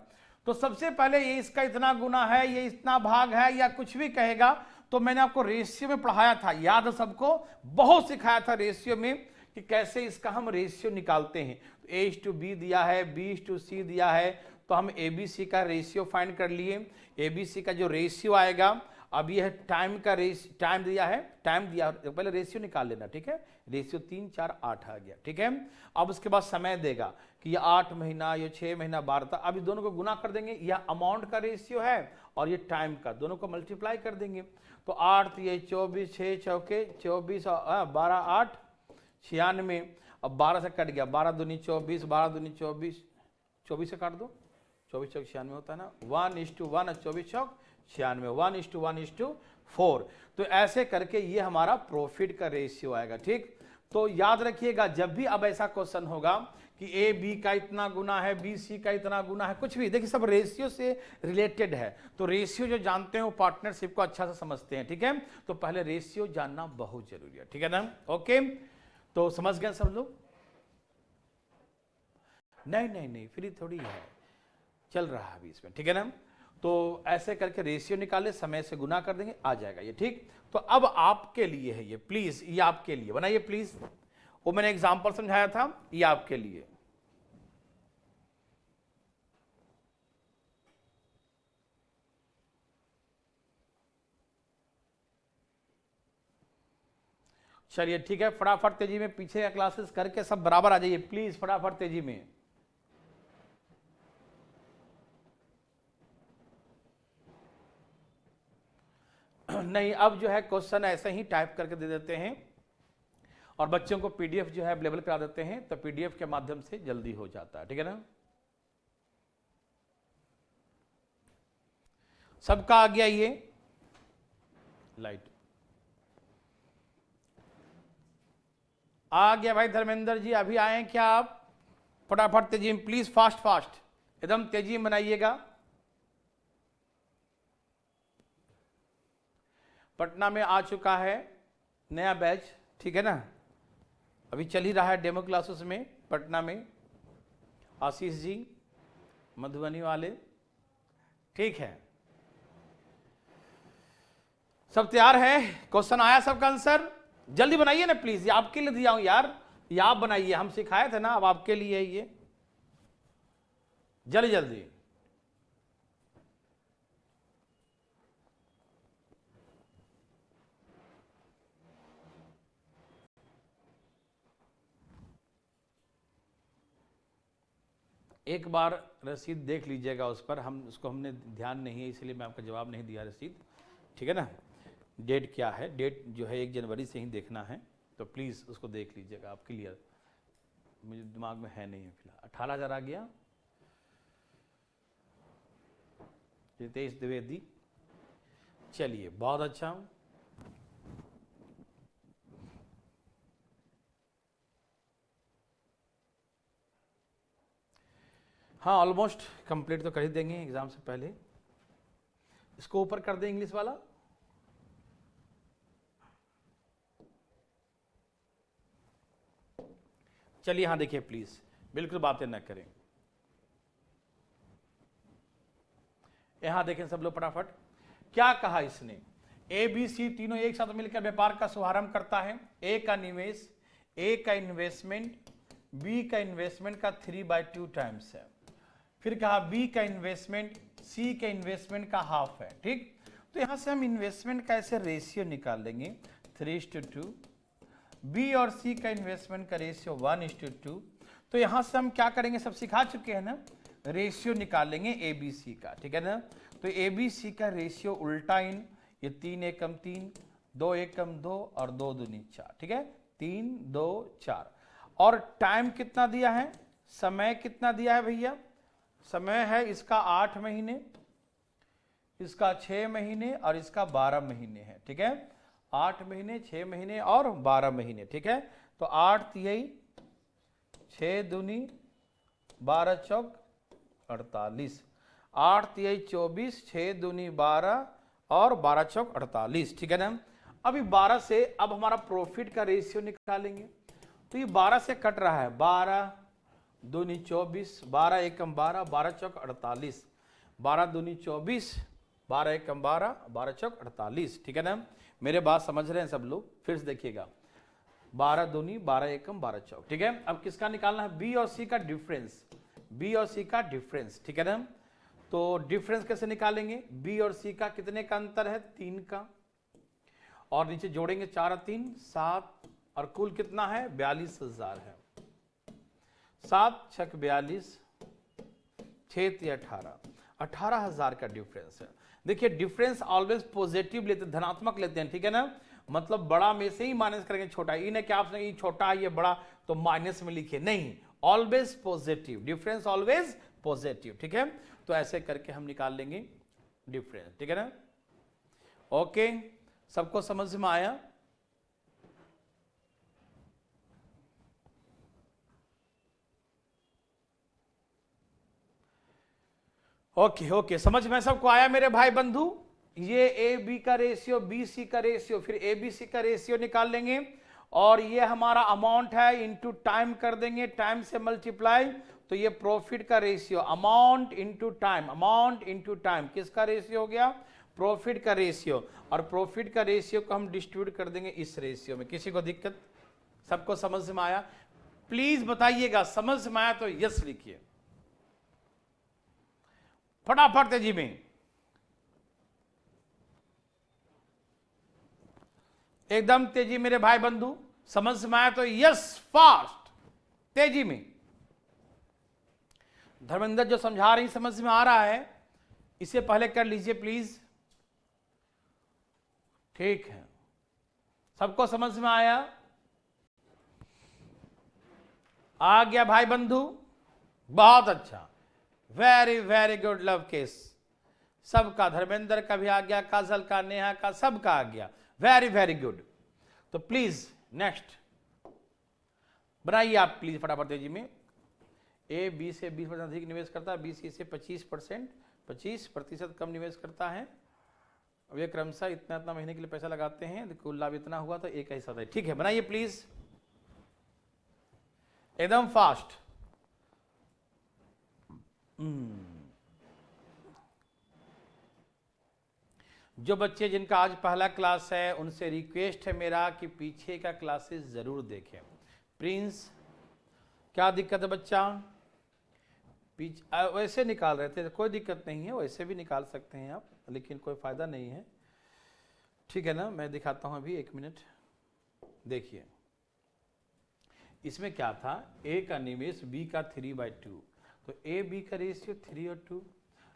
तो सबसे पहले ये इसका इतना गुना है, ये इतना भाग है, या कुछ भी कहेगा, तो मैंने आपको रेशियो में पढ़ाया था, याद है सबको, बहुत सिखाया था रेशियो में कि कैसे इसका हम रेशियो निकालते हैं। तो A/B दिया है, B/C दिया है, तो हम ABC का रेशियो फाइंड कर लिए। ABC का जो रेशियो आएगा, अब ये है टाइम का टाइम दिया है, टाइम दिया, पहले रेशियो निकाल लेना, ठीक है। रेशियो 3 4 8 आ गया, ठीक है। अब उसके बाद समय देगा कि ये 8 महीना, ये 6 महीना 12 था। अब दोनों को गुना कर देंगे, यह अमाउंट का रेशियो है और ये टाइम का, दोनों को मल्टीप्लाई कर देंगे। तो 8 ये 24, 6 चौके 24, 12 8 96। अब 12 से कट गया, 12 दूनी 24, 12 दूनी 24, 24 से काट दो, 24 चौक 96 होता है ना, 1:1 और 24 चौक 96, 1:1:4। तो ऐसे करके ये हमारा प्रॉफिट का रेशियो आएगा, ठीक। तो याद रखिएगा, जब भी अब ऐसा क्वेश्चन होगा कि ए बी का इतना गुना है, बी सी का इतना गुना है, कुछ भी, देखिए सब रेशियो से रिलेटेड है। तो रेशियो जो जानते हैं वो पार्टनरशिप को अच्छा से समझते हैं, ठीक है। तो पहले रेशियो जानना बहुत जरूरी है, ठीक है ना। ओके, तो समझ गए सब लोग? नहीं नहीं नहीं, फ्री थोड़ी है, चल रहा है अभी इसमें, ठीक है ना। तो ऐसे करके रेशियो निकाले, समय से गुना कर देंगे, आ जाएगा ये, ठीक। तो अब आपके लिए है ये, प्लीज ये आपके लिए बनाइए प्लीज। वो मैंने एग्जांपल समझाया था, ये आपके लिए। चलिए ठीक है, फटाफट तेजी में पीछे का क्लासेस करके सब बराबर आ जाइए प्लीज, फटाफट तेजी में। नहीं, अब जो है क्वेश्चन ऐसे ही टाइप करके दे देते हैं और बच्चों को पीडीएफ जो है अवेलेबल करा देते हैं, तो पीडीएफ के माध्यम से जल्दी हो जाता है, ठीक है ना। सबका आ गया ये लाइट आ गया भाई धर्मेंद्र जी, अभी आए क्या आप? फटाफट तेजी में प्लीज, फास्ट फास्ट एकदम तेजी में बनाइएगा। पटना में आ चुका है नया बैच, ठीक है ना, अभी चल ही रहा है डेमो क्लासेस में पटना में, आशीष जी मधुबनी वाले, ठीक है। सब तैयार है? क्वेश्चन आया सबका आंसर? जल्दी बनाइए ना प्लीज, ये आपके लिए दिया हूं यार, ये आप बनाइए, हम सिखाए थे ना, अब आपके लिए ये, जल्दी जल्दी। एक बार रसीद देख लीजिएगा उस पर, हम उसको हमने ध्यान नहीं है इसलिए मैं आपका जवाब नहीं दिया रसीद, ठीक है ना। डेट क्या है, डेट जो है 1 जनवरी से ही देखना है, तो प्लीज़ उसको देख लीजिएगा, आपके लिए मुझे दिमाग में है नहीं है फिलहाल। 18,000 आ गया, रितेश द्विवेदी, चलिए बहुत अच्छा। हाँ ऑलमोस्ट कंप्लीट तो कर ही देंगे एग्जाम से पहले। इसको ऊपर कर दें इंग्लिश वाला, चलिए यहां देखिए प्लीज, बिल्कुल बातें न करें। यहां देखें सब लोग फटाफट, क्या कहा इसने, ए बी सी तीनों एक साथ मिलकर व्यापार का शुभारंभ करता है। ए का निवेश, ए का इन्वेस्टमेंट, बी का इन्वेस्टमेंट का 3/2 टाइम्स है। फिर कहा बी का इन्वेस्टमेंट सी के इन्वेस्टमेंट का हाफ है, ठीक। तो यहां से हम इन्वेस्टमेंट का ऐसे रेशियो निकाल लेंगे 3:2, बी और सी का इन्वेस्टमेंट का रेशियो 1:2। तो यहां से हम क्या करेंगे, सब सिखा चुके हैं ना, रेशियो निकाल लेंगे ए बी सी का, ठीक है ना। तो ए बी सी का रेशियो उल्टा इन, ये 3 एकम 3, 2 एकम 2 और 2 दूनी 4, ठीक है, 3 2 4। और टाइम कितना दिया है, समय कितना दिया है भैया, समय है इसका 8 महीने, इसका 6 महीने और इसका 12 महीने है, ठीक है। 8 महीने, 6 महीने और 12 महीने, ठीक है। तो 8 तिहाई 6 दूनी 12 चौक 48, 8 तिहाई 24, 6 दूनी 12 और 12 चौक 48, ठीक है ना। अभी 12 से अब हमारा प्रॉफिट का रेशियो निकालेंगे, तो ये 12 से कट रहा है, 12 दूनी 24, 12 एकम 12, 12 चौक 48, 12 दूनी 24, 12 एकम 12, 12 चौक 48, ठीक है ना। मेरे बात समझ रहे हैं सब लोग, फिर से देखिएगा, 12 दूनी 12 एकम 12 चौक, ठीक है। अब किसका निकालना है, बी और सी का डिफरेंस, बी और सी का डिफरेंस, ठीक है ना। तो डिफरेंस कैसे निकालेंगे? बी और सी का कितने का अंतर है? 3 का, और नीचे जोड़ेंगे 4 और 3 7, और कुल कितना है? 42,000 है। 7 छक 42, 6 18, 18,000 का डिफरेंस है। देखिए डिफरेंस ऑलवेज पॉजिटिव लेते, धनात्मक लेते हैं, ठीक है ना, मतलब बड़ा में से ही माइनस करेंगे छोटा। ये नहीं कि आपने ये छोटा ये बड़ा तो माइनस में लिखिए, नहीं, always positive, difference always positive, ठीक है। तो ऐसे करके हम निकाल लेंगे डिफरेंस, ठीक है ना। ओके, सबको समझ में आया? ओके ओके, समझ में सबको आया मेरे भाई बंधु? ये ए बी का रेशियो, बी सी का रेशियो, फिर ए बी सी का रेशियो निकाल लेंगे, और ये हमारा अमाउंट है इनटू टाइम कर देंगे, टाइम से मल्टीप्लाई, तो ये प्रॉफिट का ratio, amount into time, amount into time किसका रेशियो हो गया? प्रॉफिट का रेशियो। और प्रॉफिट का रेशियो को हम डिस्ट्रीब्यूट कर देंगे इस रेशियो में। किसी को दिक्कत? सबको समझ में आया? प्लीज बताइएगा, समझ में आया तो यस लिखिए फटाफट तेजी में, एकदम तेजी मेरे भाई बंधु। समझ में आया तो यस, फास्ट, तेजी में। धर्मेंद्र जो समझा रही समझ में आ रहा है? इसे पहले कर लीजिए प्लीज। ठीक है, सबको समझ में आया? आ गया भाई बंधु? बहुत अच्छा, very very good love case, सबका, धर्मेंद्र का भी आ गया, काजल का, नेहा का, सबका आ गया, वेरी वेरी गुड। तो प्लीज नेक्स्ट बनाइए आप प्लीज फटाफट तेजी में। ए बी से 20% अधिक निवेश करता है, बी सी से 25% कम निवेश करता है। अब ये क्रमशः इतना इतना महीने के लिए पैसा लगाते हैं, कुल लाभ इतना हुआ तो एक हिस्सा था। ठीक है, बनाइए प्लीज एकदम फास्ट। जो बच्चे जिनका आज पहला क्लास है उनसे रिक्वेस्ट है मेरा कि पीछे का क्लासेस जरूर देखें। प्रिंस, क्या दिक्कत है बच्चा? वैसे निकाल रहे थे, कोई दिक्कत नहीं है, वैसे भी निकाल सकते हैं आप, लेकिन कोई फायदा नहीं है, ठीक है ना। मैं दिखाता हूं अभी, 1 मिनट देखिए। इसमें क्या था? ए का निवेश बी का 3/2, तो ए बी का रेशियो 3 और 2,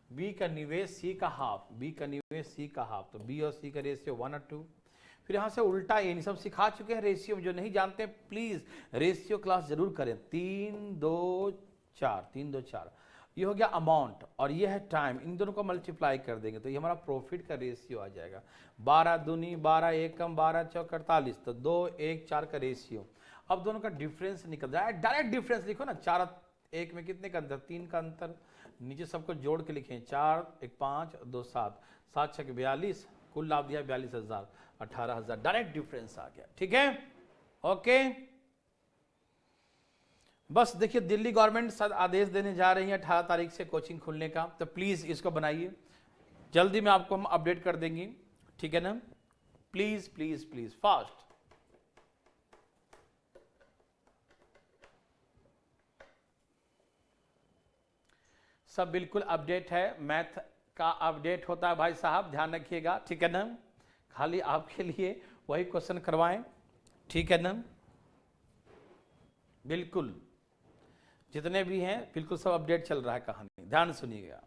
बी का निवेश सी का हाफ, बी का निवेश सी का हाफ, तो बी और सी का रेशियो 1 और 2। फिर यहाँ से उल्टा ए, सब सिखा चुके हैं रेशियो, जो नहीं जानते प्लीज रेशियो क्लास जरूर करें। 3 2 4, 3 2 4, ये हो गया अमाउंट, और ये है टाइम, इन दोनों को मल्टीप्लाई कर देंगे तो ये हमारा प्रॉफिट का रेशियो आ जाएगा। 12 दूनी 12, 1 कम 12 चौक 48, तो 2 1 4 का रेशियो। अब दोनों का डिफरेंस निकल जाए, डायरेक्ट डिफरेंस लिखो ना, 4 1 में कितने का अंतर? 3 का अंतर। नीचे सबको जोड़ के लिखें, 4 1 5 2 7, 7 6 42, कुल लाभ दिया 42,000, 18,000, डायरेक्ट डिफरेंस आ गया, ठीक है। ओके, बस देखिए दिल्ली गवर्नमेंट आदेश देने जा रही है 18 तारीख से कोचिंग खुलने का, तो प्लीज इसको बनाइए, जल्दी में आपको हम अपडेट कर देंगे, ठीक है ना। Please please please fast. सब बिल्कुल अपडेट है, मैथ का अपडेट होता है भाई साहब, ध्यान रखिएगा, ठीक है ना। खाली आपके लिए वही क्वेश्चन करवाएं, ठीक है ना। बिल्कुल जितने भी हैं बिल्कुल सब अपडेट चल रहा है कहानी, ध्यान सुनिएगा।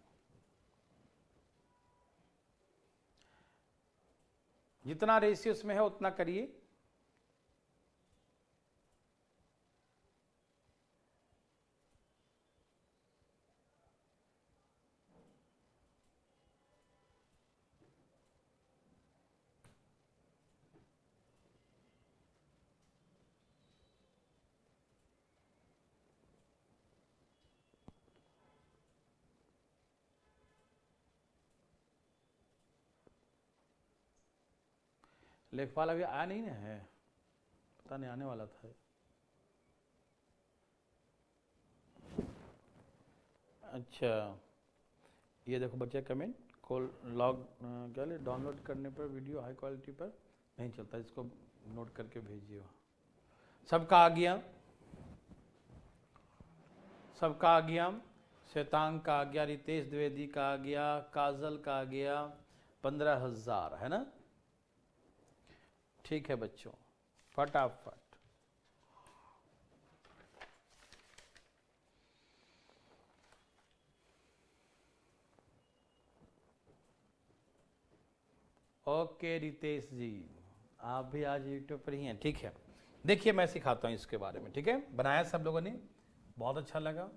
जितना रेशियो में है उतना करिए। लेखपाल अभी आया नहीं ना है, पता नहीं आने वाला था। अच्छा, ये देखो बच्चे कमेंट, कॉल लॉग क्या ले, डाउनलोड करने पर वीडियो हाई क्वालिटी पर नहीं चलता, इसको नोट करके भेजिए। सबका आ गया, सबका आ गया, श्वेतांग का आ गया, रितेश द्विवेदी का आ गया, काजल का आ गया, 15,000 है ना। ठीक है बच्चों, फटाफट। ओके रितेश जी, आप भी आज यूट्यूब पर ही हैं, ठीक है। देखिए मैं सिखाता हूं इसके बारे में, ठीक है। बनाया सब लोगों ने, बहुत अच्छा लगा।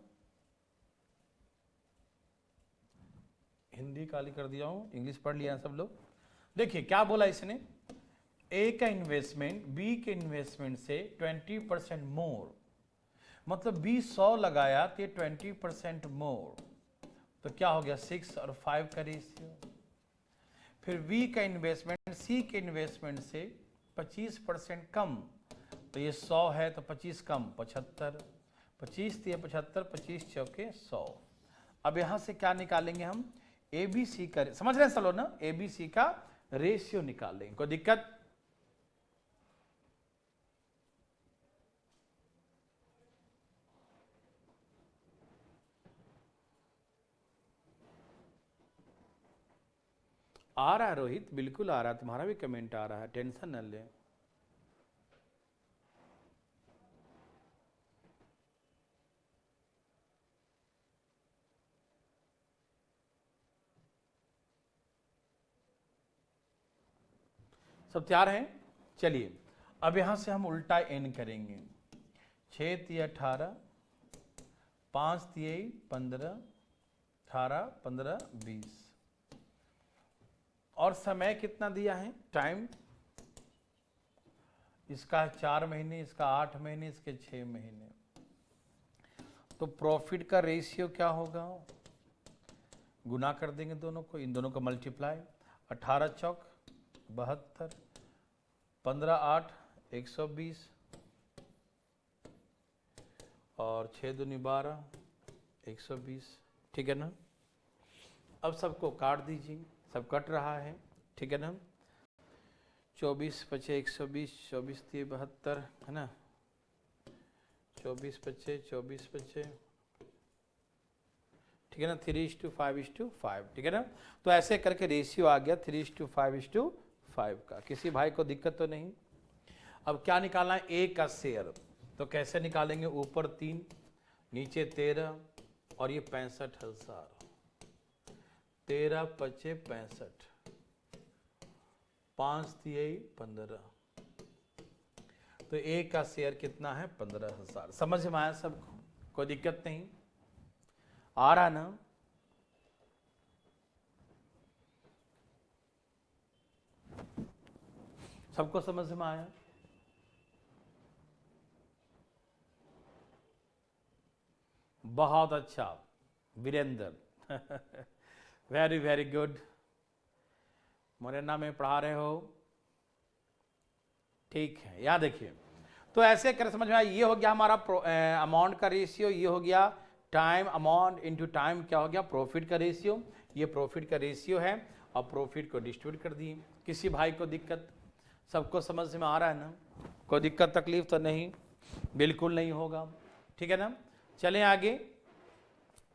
हिंदी काली कर दिया हूं, इंग्लिश पढ़ लिया सब लोग। देखिए क्या बोला इसने, ए का इन्वेस्टमेंट बी के इन्वेस्टमेंट से 20% मोर, मतलब बी 100 लगाया तो ये 20% मोर, तो क्या हो गया 6 और 5 का रेशियो। फिर बी का इन्वेस्टमेंट सी के इन्वेस्टमेंट से 25% कम, तो ये 100 है तो 25 कम 75, 25 दिए 75, 25 चौके 100। अब यहां से क्या निकालेंगे हम, ए बी सी का, समझ रहे हैं चलो ना, ए बी सी का रेशियो निकाल लेंगे, कोई दिक्कत। आ रहा है रोहित, बिल्कुल आ रहा है, तुम्हारा भी कमेंट आ रहा है, टेंशन न ले। सब तैयार हैं, चलिए अब यहां से हम उल्टा एन करेंगे। 6 तिया 18, 5 तिया 15, 18 15 20, और समय कितना दिया है, टाइम इसका 4 महीने, इसका 8 महीने, इसके 6 महीने। तो प्रॉफिट का रेशियो क्या होगा, गुना कर देंगे दोनों को, इन दोनों का मल्टीप्लाई, 18 चौक 72, 15 8 120, और 6 दूनी 12 120, ठीक है ना। अब सबको काट दीजिए, सब कट रहा है, ठीक है ना। 24 5 120, 24 3 72 है ना, 24 5 24 5, ठीक है ना, 3:5:5, ठीक है ना। तो ऐसे करके रेशियो आ गया 3:5:5 का। किसी भाई को दिक्कत तो नहीं। अब क्या निकालना है, ए का शेयर, तो कैसे निकालेंगे, ऊपर 3 नीचे 13 और ये 65,000, 13 5 65, 5 3 15, तो ए का शेयर कितना है 15,000। समझ में आया सबको, कोई दिक्कत नहीं, आ रहा ना। सबको समझ में आया, बहुत अच्छा Virendra, very very good. Morena में पढ़ा रहे हो, ठीक है। याद देखिए, तो ऐसे कर समझ में आया, ये हो गया हमारा अमाउंट का रेशियो, ये हो गया टाइम, अमाउंट इनटू टाइम क्या हो गया प्रॉफिट का रेशियो, ये प्रॉफिट का रेशियो है, और प्रॉफिट को डिस्ट्रीब्यूट कर दिए। किसी भाई को दिक्कत, सबको समझ में आ रहा है ना, कोई दिक्कत तकलीफ तो नहीं, बिल्कुल नहीं होगा, ठीक है ना। चलें आगे,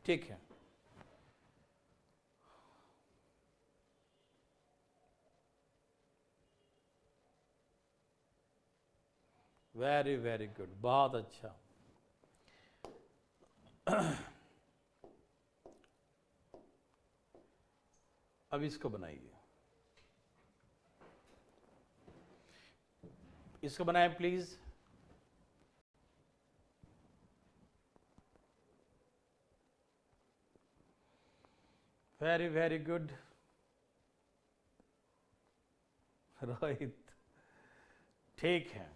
ठीक है। वेरी वेरी गुड, बहुत अच्छा। अब इसको बनाइए, इसको बनाए please. Very very good Rohit, ठीक है।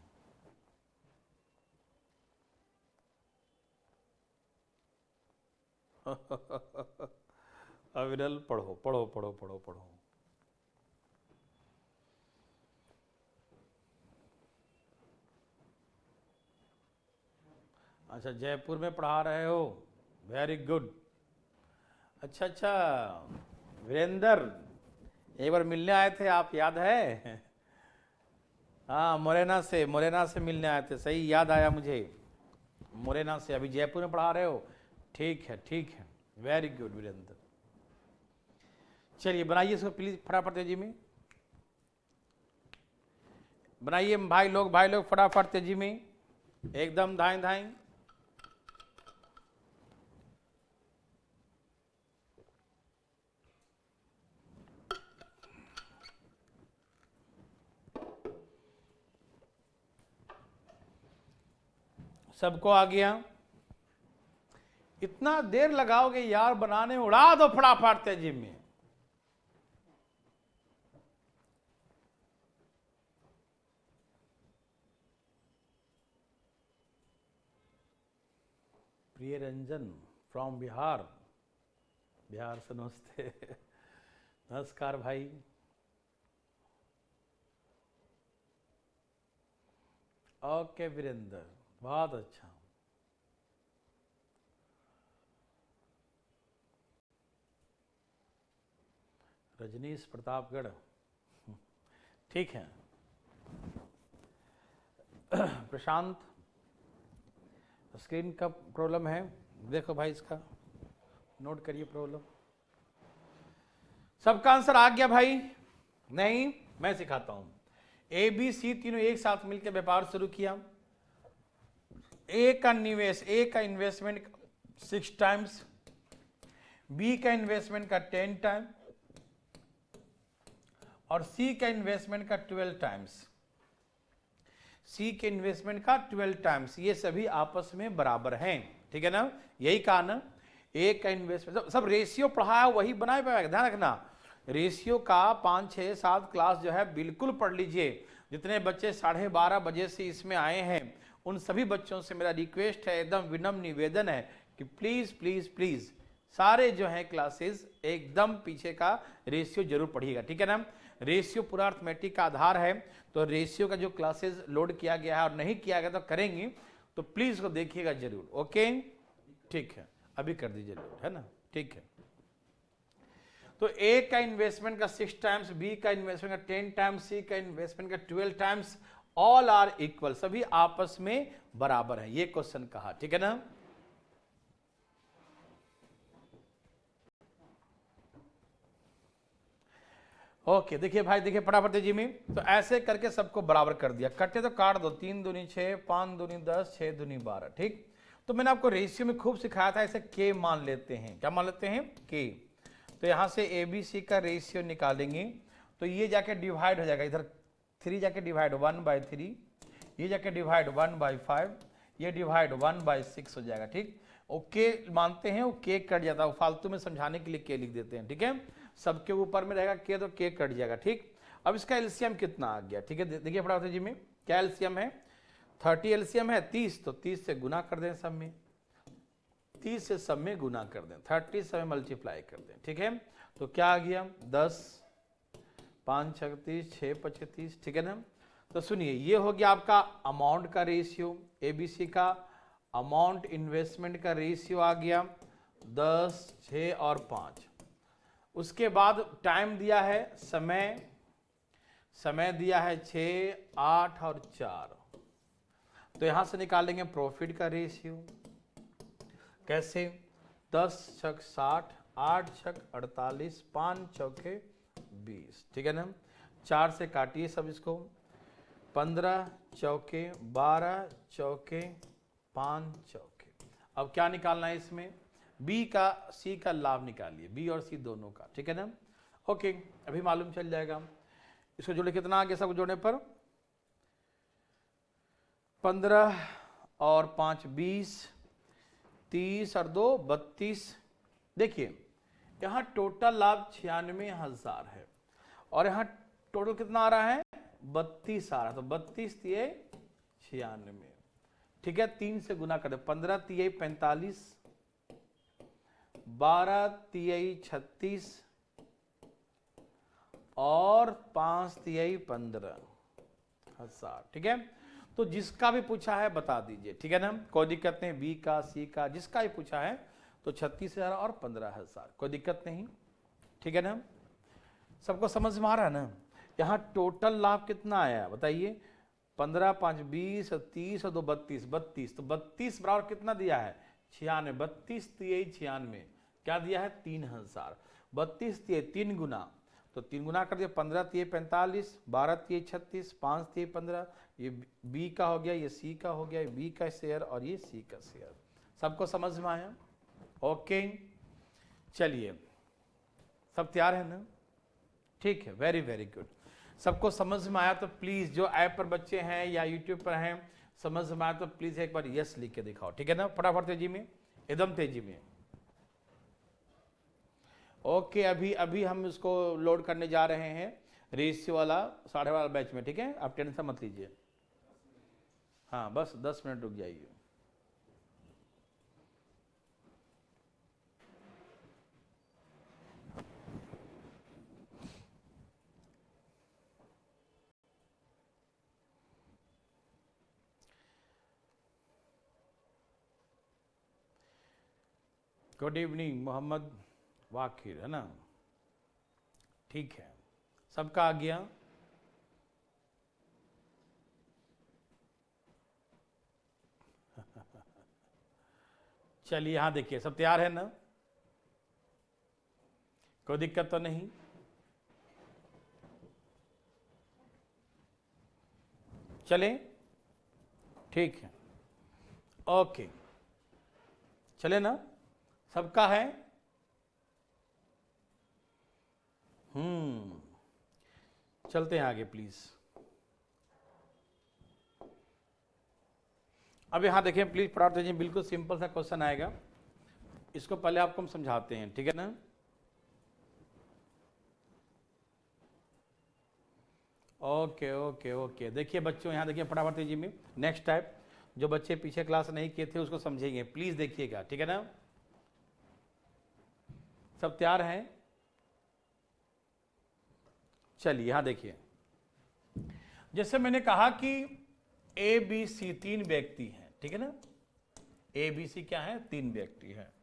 अविरल पढ़ो पढ़ो पढ़ो पढ़ो पढ़ो। अच्छा जयपुर में पढ़ा रहे हो, वेरी गुड। अच्छा अच्छा वीरेंद्र, एक बार मिलने आए थे आप, याद है? हाँ मुरैना से मिलने आए थे, सही याद आया मुझे, मुरैना से। अभी जयपुर में पढ़ा रहे हो, ठीक है ठीक है। Very good Virendra. चलिए बनाइए इसको प्लीज फटाफट तेजी में बनाइए भाई लोग फटाफट तेजी में, एकदम धाएं धाएं। सबको आ गया? इतना देर लगाओगे यार बनाने, उड़ा दो फटाफट तेजी में। प्रिय रंजन फ्रॉम बिहार, बिहार से नमस्ते। नमस्कार भाई। ओके वीरेंद्र, बहुत अच्छा। रजनीश प्रतापगढ़, ठीक है। प्रशांत, स्क्रीन का प्रॉब्लम है, देखो भाई इसका नोट करिए प्रॉब्लम। सबका आंसर आ गया भाई? नहीं, मैं सिखाता हूं। ए बी सी तीनों एक साथ मिलकर व्यापार शुरू किया। ए का निवेश, ए का इन्वेस्टमेंट 6 टाइम्स, बी का इन्वेस्टमेंट का 10 टाइम और सी का इन्वेस्टमेंट का 12 टाइम्स। सी के इन्वेस्टमेंट का 12 टाइम्स, ये सभी आपस में बराबर हैं, ठीक है ना? यही कहा ना, ए का इन्वेस्टमेंट, सब रेशियो पढ़ा है वही बनाए पाएगा। ध्यान रखना, रेशियो का 5, 6, 7 क्लास जो है बिल्कुल पढ़ लीजिए। जितने बच्चे 12:30 बजे से इसमें आए हैं उन सभी बच्चों से मेरा रिक्वेस्ट है, एकदम विनम्र निवेदन है कि प्लीज प्लीज प्लीज सारे जो है क्लासेस एकदम पीछे का रेशियो जरूर पढ़िएगा, ठीक है ना? रेशियो पूरा अर्थमेटिक का आधार है, तो रेशियो का जो क्लासेस लोड किया गया है और नहीं किया गया तो करेंगे, तो प्लीज उसको देखिएगा जरूर। ओके, ठीक है, अभी कर दीजिए लोड, है ना? ठीक है। तो ए का इन्वेस्टमेंट का 6 टाइम्स, बी का इन्वेस्टमेंट का 10 टाइम्स, सी का इन्वेस्टमेंट का 12 टाइम्स, ऑल आर इक्वल, सभी आपस में बराबर है, ये क्वेश्चन कहा, ठीक है ना? ओके, देखिए भाई, देखिए फटाफट तेजी में। तो ऐसे करके सबको बराबर कर दिया, कटे तो काट दो, 3 दूनी 6, 5 दूनी 10, 6 दूनी 12, ठीक। तो मैंने आपको रेशियो में खूब सिखाया था, ऐसे के मान लेते हैं, क्या मान लेते हैं? के। तो यहां से ए बी सी का रेशियो निकालेंगे तो ये जाके डिवाइड हो जाएगा, इधर 3 जाके डिवाइड 1/3, ये जाके डिवाइड 1/5, ये डिवाइड 1/6 हो जाएगा, ठीक। ओके मानते हैं, वो के कट जाता है, फालतू में समझाने के लिए के लिख देते हैं, ठीक है। सबके ऊपर में रहेगा के, तो के कट जाएगा, ठीक। अब इसका एलसीएम कितना आ गया, ठीक है, देखिए फटाफट जी में क्या एलसीएम है। 30 एलसीएम है, 30, तो 30 से गुना कर दें सब में, 30 से सब में गुना कर दें, 30 सब में मल्टीप्लाई कर दें, ठीक है। तो क्या आ गया? 10, 5 36, 6 35, ठीक है ना। तो सुनिए, ये हो गया आपका अमाउंट का रेशियो, एबीसी का अमाउंट इन्वेस्टमेंट का रेशियो आ गया 10, 6 और 5। उसके बाद टाइम दिया है, समय दिया है 6, 8 और 4। तो यहां से निकालेंगे प्रॉफिट का रेशियो, कैसे? 10 छक 60, 8 छक 48, 5 चौके 20, ठीक है ना। 4 से काटिए सब इसको, 15 चौके 12 चौके 5 चौके। अब क्या निकालना है इसमें? बी का सी का लाभ निकालिए, बी और सी दोनों का, ठीक है ना। ओके, अभी मालूम चल जाएगा। इसको जोड़े कितना आ गया? सब जोड़ने पर 15 और 5 20, 30 और 2 32। देखिए यहां टोटल लाभ 96,000 है और यहां टोटल कितना आ रहा है? 32 आ रहा है, तो 32 तिये 96, ठीक है। 3 से गुना कर दे, 15 तिये 45, 12 तिये 36 और 5 तिये 15,000, ठीक है। तो जिसका भी पूछा है बता दीजिए, ठीक है ना, कोई दिक्कत नहीं। बी का, सी का, जिसका भी पूछा है तो 36,000 और 15,000, कोई दिक्कत नहीं, ठीक है ना। सबको समझ में आ रहा है ना? यहाँ टोटल लाभ कितना आया बताइए? 15, 5 20 और 30 और 2 32, 32, तो 32 बराबर कितना दिया है? 96, 32 तिये 96, क्या दिया है 3000। 32 तिये 3 गुना, तो 3 गुना कर दिया, 15 तिये 45, 12 तिये 36, 5 तिये 15, ये बी का हो गया, ये सी का हो गया, ये बी का शेयर और ये सी का शेयर। सबको समझ में आया? ओके, चलिए सब तैयार है ना? ठीक है, वेरी वेरी गुड। सबको समझ में आया तो प्लीज जो ऐप पर बच्चे हैं या यूट्यूब पर हैं, समझ में आया तो प्लीज एक बार यस लिख के दिखाओ, ठीक है ना? फटाफट तेजी में, एकदम तेजी में। ओके, अभी अभी हम इसको लोड करने जा रहे हैं रेशियो वाला 12:30 बैच में, ठीक है? आप टेंशन मत लीजिए। हाँ, बस 10 मिनट रुक जाइए। गुड इवनिंग मोहम्मद वाकिर, है ना? ठीक है, सबका आ गया? चलिए यहां देखिए, सब तैयार है ना? कोई दिक्कत तो नहीं? चले, ठीक है, ओके, चले ना? सबका है? चलते हैं आगे प्लीज। अब यहां देखें प्लीज, प्रार्थना जी, बिल्कुल सिंपल सा क्वेश्चन आएगा, इसको पहले आपको हम समझाते हैं, ठीक है ना? ओके ओके ओके, देखिए बच्चों, यहां देखिए फटाफट तेजी में। नेक्स्ट टाइप, जो बच्चे पीछे क्लास नहीं किए थे उसको समझेंगे, प्लीज देखिएगा, ठीक है ना? सब तैयार हैं? चलिए यहां देखिए, जैसे मैंने कहा कि ए बी सी 3 व्यक्ति हैं, ठीक है ना? ए बी सी क्या है? 3 व्यक्ति हैं।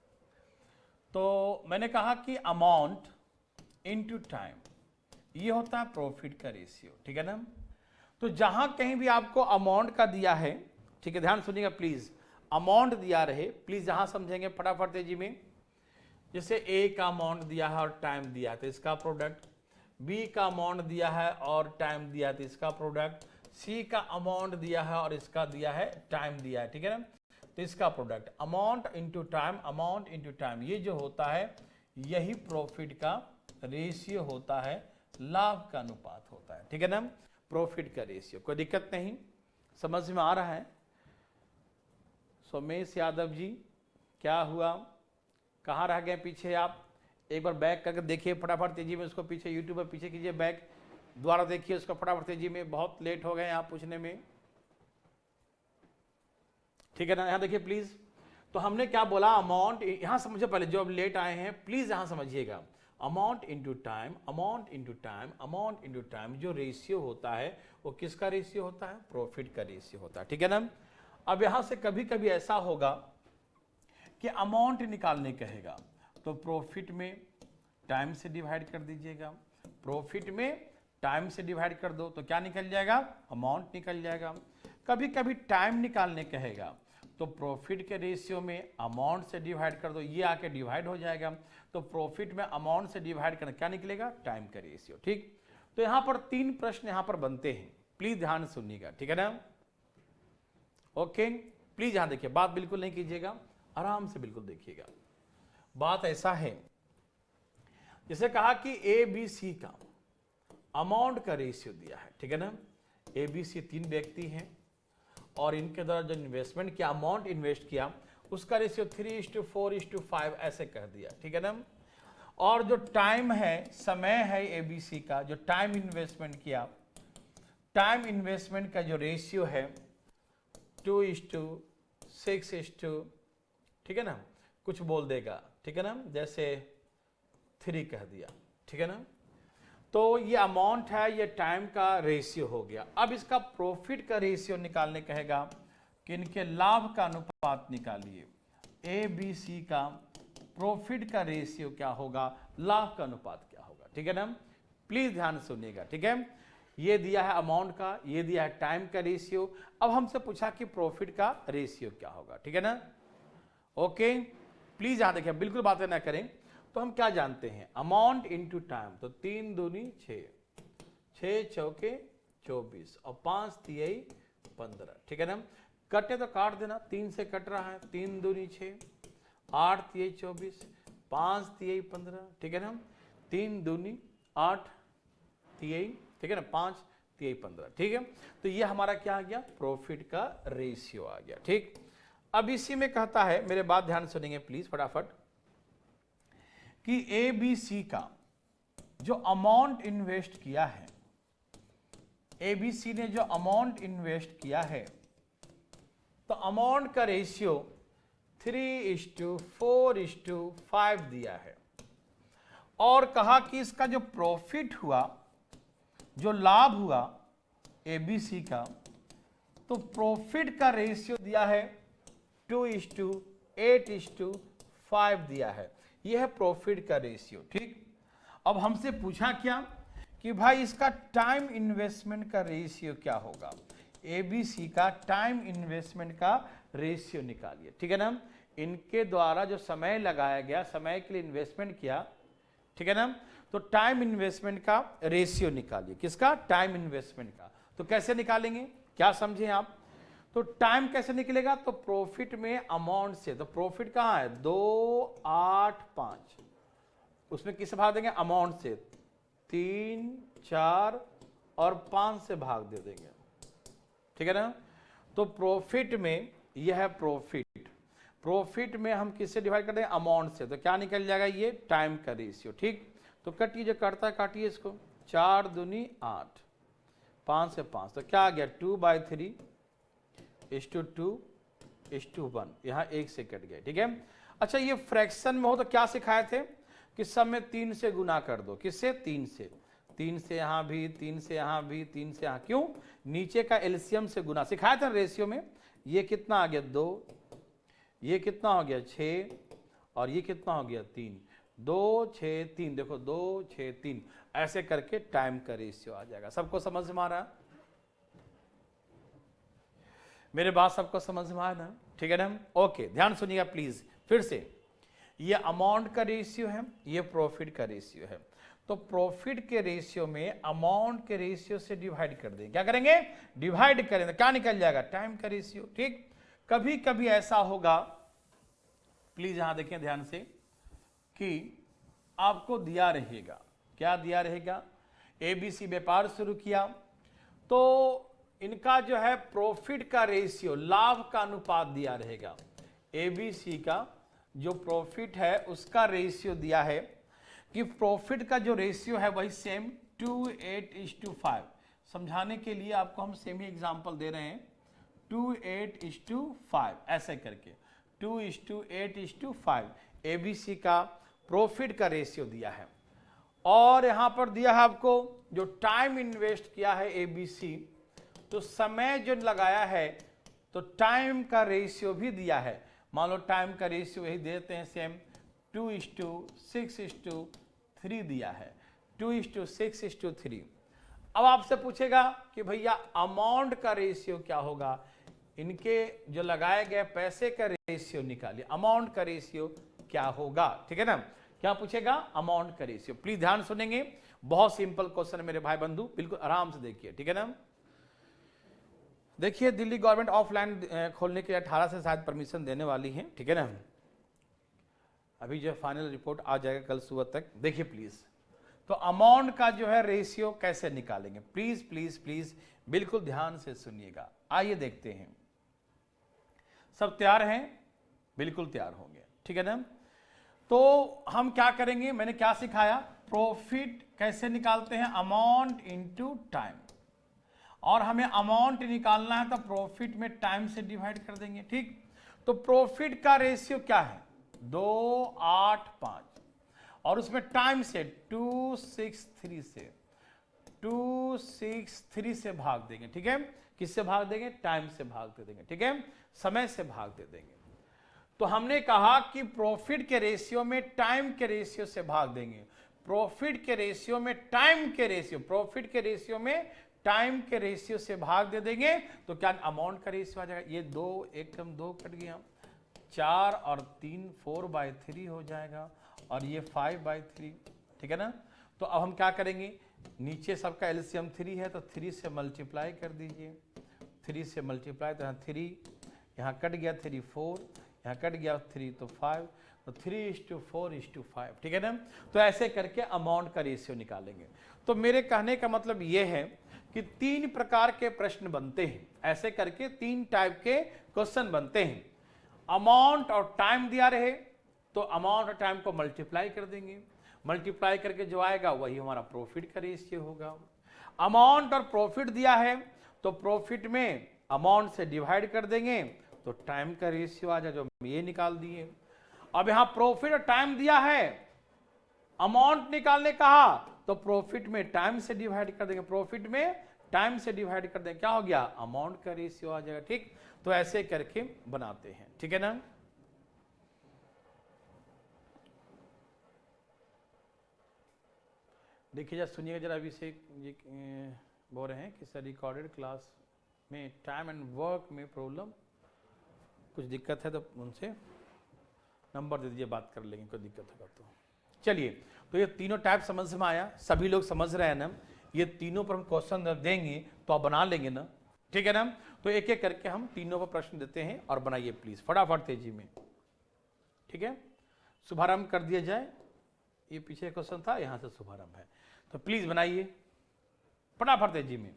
तो मैंने कहा कि अमाउंट इनटू टाइम, ये होता है प्रॉफिट का रेशियो, ठीक है ना? तो जहां कहीं भी आपको अमाउंट का दिया है, ठीक है, ध्यान सुनिएगा प्लीज, अमाउंट दिया रहे, प्लीज यहां समझेंगे फटाफट तेजी में। जैसे ए का अमाउंट दिया है और टाइम दिया है तो इसका प्रोडक्ट, बी का अमाउंट दिया है और टाइम दिया है तो इसका प्रोडक्ट, सी का अमाउंट दिया है और इसका दिया है टाइम दिया है, ठीक है ना? तो इसका product, amount into time, amount into time, ये जो होता है यही प्रॉफिट का रेशियो होता है, लाभ का अनुपात होता है, ठीक है ना? प्रॉफिट का रेशियो, कोई दिक्कत नहीं? समझ में आ रहा है? सोमेश यादव जी, क्या हुआ, कहाँ रह गए पीछे आप? एक बार बैक करके देखिए फटाफट तेजी में उसको, पीछे यूट्यूब पर पीछे कीजिए, बैक दोबारा देखिए उसको फटाफट तेजी में, बहुत लेट हो गए आप पूछने में, ठीक है ना? यहां देखिए प्लीज, तो हमने क्या बोला, अमाउंट, यहां समझो पहले, जो अब लेट आए हैं प्लीज यहां समझिएगा, amount into time, amount into time, amount into time, जो रेशियो होता है वो किसका रेशियो होता है? प्रॉफिट का रेशियो होता है, ठीक है ना? अब यहां से कभी कभी ऐसा होगा कि अमाउंट निकालने कहेगा, तो प्रॉफिट में टाइम से डिवाइड कर दीजिएगा, प्रॉफिट में टाइम से डिवाइड कर दो तो क्या निकल जाएगा? अमाउंट निकल जाएगा। कभी कभी टाइम निकालने कहेगा तो प्रॉफिट के रेशियो में अमाउंट से डिवाइड कर दो, ये आके डिवाइड हो जाएगा, तो प्रॉफिट में अमाउंट से डिवाइड करना क्या निकलेगा? टाइम का रेशियो, ठीक? तो यहां पर 3 प्रश्न यहां पर बनते हैं, प्लीज ध्यान सुनिएगा, ठीक है ना? ओके, प्लीज यहां देखिए, बात बिल्कुल नहीं कीजिएगा, आराम से बिल्कुल देखिएगा। बात ऐसा है, जैसे कहा कि ए बी सी का अमाउंट का रेशियो दिया है, ठीक है ना? ए बी सी 3 व्यक्ति हैं और इनके द्वारा जो इन्वेस्टमेंट किया, अमाउंट इन्वेस्ट किया, उसका रेशियो 3:4:5 ऐसे कह दिया, ठीक है ना? और जो टाइम है, समय है ए बी सी का, जो टाइम इन्वेस्टमेंट किया, टाइम इन्वेस्टमेंट का जो रेशियो है 2:6:, ठीक है ना? कुछ बोल देगा, ठीक है ना? जैसे 3 कह दिया, ठीक है ना? तो ये अमाउंट है, ये टाइम का रेशियो हो गया। अब इसका प्रॉफिट का रेशियो निकालने कहेगा कि इनके लाभ का अनुपात निकालिए, ए बी सी का प्रॉफिट का रेशियो क्या होगा, लाभ का अनुपात क्या होगा, ठीक है ना? प्लीज ध्यान सुनिएगा, ठीक है? ये दिया है अमाउंट का, ये दिया है टाइम का रेशियो, अब हमसे पूछा कि प्रॉफिट का रेशियो क्या होगा, ठीक है ना? ओके, प्लीज यहां देखिए, बिल्कुल बातें ना करें। तो हम क्या जानते हैं, अमाउंट इनटू टाइम, तो 3 दूनी 6, 6 चौके 24 और 5 तिहाई 15, ठीक है ना। कटे तो काट देना, 3 से कट रहा है, 3 दूनी 6, 8 तिहाई 24, 5 तिहाई 15, ठीक है ना। 3 दूनी 8 तिहाई, ठीक है ना, 5 तिहाई 15, ठीक है। तो ये हमारा क्या आ गया, प्रॉफिट का रेशियो आ गया, ठीक। अब इसी में कहता है, मेरे बात ध्यान सुनेंगे प्लीज फटाफट, कि ए बी सी का जो अमाउंट इन्वेस्ट किया है, एबीसी ने जो अमाउंट इन्वेस्ट किया है, तो अमाउंट का रेशियो 3:4:5 दिया है। और कहा कि इसका जो प्रॉफिट हुआ, जो लाभ हुआ एबीसी का, तो प्रॉफिट का रेशियो दिया है 2:8:5 दिया है। यह है प्रॉफिट का रेशियो, ठीक। अब हमसे पूछा क्या कि भाई इसका टाइम इन्वेस्टमेंट का रेशियो क्या होगा, एबीसी का टाइम इन्वेस्टमेंट का रेशियो निकालिए, ठीक है ना। इनके द्वारा जो समय लगाया गया, समय के लिए इन्वेस्टमेंट किया, ठीक है ना, तो टाइम इन्वेस्टमेंट का रेशियो निकालिए। किसका, टाइम इन्वेस्टमेंट का। तो कैसे निकालेंगे, क्या समझे आप। तो टाइम कैसे निकलेगा, तो प्रॉफिट में अमाउंट से, तो प्रॉफिट कहां है 2, 8, 5, उसमें किससे भाग देंगे, अमाउंट से 3, 4 और 5 से भाग दे देंगे, ठीक है ना। तो प्रॉफिट में यह है प्रॉफिट, प्रॉफिट में हम किससे डिवाइड कर देंगे, अमाउंट से, तो क्या निकल जाएगा, ये टाइम का रेशियो, ठीक। तो कटिए, जो करता है काटिए इसको, 4 दूनी 8, 5 से 5, तो क्या आ गया 2/3:2:1, यहां 1 से कट गया, ठीक है। अच्छा, ये फ्रैक्शन में हो तो क्या सिखाए थे कि सब में 3 से गुना कर दो, किससे, 3 से, 3 से यहां भी, 3 से यहां भी, 3 से यहां, क्यों, नीचे का एलसीएम से गुना सिखाया था रेशियो में। ये कितना आ गया 2, ये कितना हो गया 6 और ये कितना हो गया 3, 2 6 3, देखो 2 6 3, ऐसे करके टाइम का रेशियो आ जाएगा। सबको समझ में आ रहा है, मेरे बात सबको समझ में आ रहा है, ठीक है ना। ओके, ध्यान सुनिएगा प्लीज फिर से, ये अमाउंट का रेशियो है, ये प्रॉफिट का रेशियो है। तो प्रॉफिट के रेशियो में अमाउंट के रेशियो से डिवाइड कर देंगे, क्या करेंगे, डिवाइड करेंगे, क्या निकल जाएगा, टाइम का रेशियो, ठीक। कभी कभी ऐसा होगा, प्लीज यहां देखें ध्यान से, कि आपको दिया रहेगा, क्या दिया रहेगा, एबीसी व्यापार शुरू किया, तो इनका जो है प्रॉफिट का रेशियो, लाभ का अनुपात दिया रहेगा। एबीसी का जो प्रॉफिट है उसका रेशियो दिया है, कि प्रॉफिट का जो रेशियो है वही सेम 2:8:5। समझाने के लिए आपको हम सेम ही एग्जांपल दे रहे हैं, 2:8:5 ऐसे करके, 2:8:5 एबीसी का प्रॉफिट का रेशियो दिया है। और यहां पर दिया है आपको जो टाइम इन्वेस्ट किया है एबीसी, तो समय जो लगाया है, तो टाइम का रेशियो भी दिया है। मान लो टाइम का रेशियो यही देते हैं सेम, 2:6:3 दिया है, 2:6:3। अब आपसे पूछेगा कि भैया अमाउंट का रेशियो क्या होगा, इनके जो लगाए गए पैसे का रेशियो निकालिए, अमाउंट का रेशियो क्या होगा, ठीक है ना। क्या पूछेगा, अमाउंट का रेशियो। प्लीज ध्यान सुनेंगे, बहुत सिंपल क्वेश्चन है मेरे भाई बंधु, बिल्कुल आराम से देखिए, ठीक है ना। देखिए, दिल्ली गवर्नमेंट ऑफलाइन खोलने के लिए 18 से शायद परमिशन देने वाली है, ठीक है ना। अभी जो फाइनल रिपोर्ट आ जाएगा कल सुबह तक, देखिए प्लीज। तो अमाउंट का जो है रेशियो कैसे निकालेंगे, प्लीज प्लीज प्लीज बिल्कुल ध्यान से सुनिएगा। आइए देखते हैं, सब तैयार हैं, बिल्कुल तैयार होंगे, ठीक है ना। तो हम क्या करेंगे, मैंने क्या सिखाया, प्रॉफिट कैसे निकालते हैं, अमाउंट इनटू टाइम, और हमें अमाउंट निकालना है तो प्रॉफिट में टाइम से डिवाइड कर देंगे, ठीक। तो प्रॉफिट का रेशियो क्या है 2, 8, 5, और उसमें टाइम से 263 से भाग देंगे, ठीक है। किससे भाग देंगे, टाइम से भाग दे देंगे, ठीक है, समय से भाग दे देंगे। तो हमने कहा कि प्रॉफिट के रेशियो में टाइम के रेशियो से भाग देंगे, प्रॉफिट के रेशियो में टाइम के रेशियो, प्रॉफिट के रेशियो में टाइम के रेशियो से भाग दे देंगे, तो क्या अमाउंट का रेशियो आ जाएगा। ये 2 एकदम 2 कट गया, 4 और 3 4/3 हो जाएगा और ये 5/3, ठीक है ना। तो अब हम क्या करेंगे, नीचे सबका एलसीएम 3 है तो 3 से मल्टीप्लाई कर दीजिए, 3 से मल्टीप्लाई, तो यहाँ 3 यहाँ कट गया, 3 4 यहाँ कट गया, 3 तो 5, तो 3:4:5, ठीक है ना। तो ऐसे करके अमाउंट का रेशियो निकालेंगे। तो मेरे कहने का मतलब ये है कि 3 प्रकार के प्रश्न बनते हैं, ऐसे करके 3 टाइप के क्वेश्चन बनते हैं। अमाउंट और टाइम दिया रहे तो अमाउंट और टाइम को मल्टीप्लाई कर देंगे, मल्टीप्लाई करके जो आएगा वही हमारा प्रॉफिट का रेशियो होगा। अमाउंट और प्रॉफिट दिया है तो प्रॉफिट में अमाउंट से डिवाइड कर देंगे तो टाइम का रेशियो आ जाए, जो हम ये निकाल दिए। अब यहां प्रॉफिट और टाइम दिया है, अमाउंट निकालने कहा तो प्रॉफिट में टाइम से डिवाइड कर देंगे, प्रॉफिट में टाइम से डिवाइड कर देंगे, क्या हो गया, अमाउंट का रेशियो आ जाएगा। ठीक, तो ऐसे करके बनाते हैं, ठीक है ना। देखिए जरा, सुनिएगा जरा, अभिषेक ये बोल रहे हैं कि सर रिकॉर्डेड क्लास में टाइम एंड वर्क में प्रॉब्लम कुछ दिक्कत है तो उनसे नंबर दे दीजिए, बात कर लेंगे, कोई दिक्कत होगा तो। चलिए, तो ये तीनों टाइप समझ में आया, सभी लोग समझ रहे हैं ना। ये तीनों पर हम क्वेश्चन देंगे तो आप बना लेंगे ना, ठीक है ना। तो एक एक करके हम तीनों पर प्रश्न देते हैं और बनाइए प्लीज फटाफट तेजी में, ठीक है। शुभारंभ कर दिया जाए, ये पीछे क्वेश्चन था, यहां से शुभारंभ है, तो प्लीज बनाइए फटाफट तेजी में।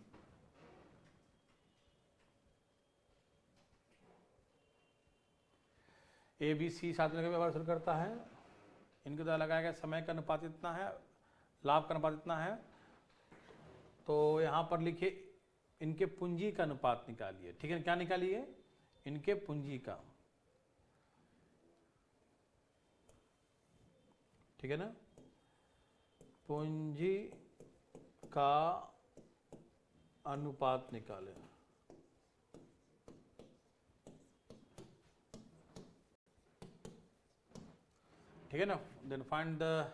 ABC साथ में व्यवहार शुरू करता है, इनके द्वारा लगाया गया समय का अनुपात इतना है, लाभ का अनुपात इतना है, तो यहां पर लिखिए इनके पूंजी का अनुपात निकालिए, ठीक है। क्या निकालिए, इनके पूंजी का, ठीक है ना, पूंजी का अनुपात निकालें, ठीक है ना। Then find the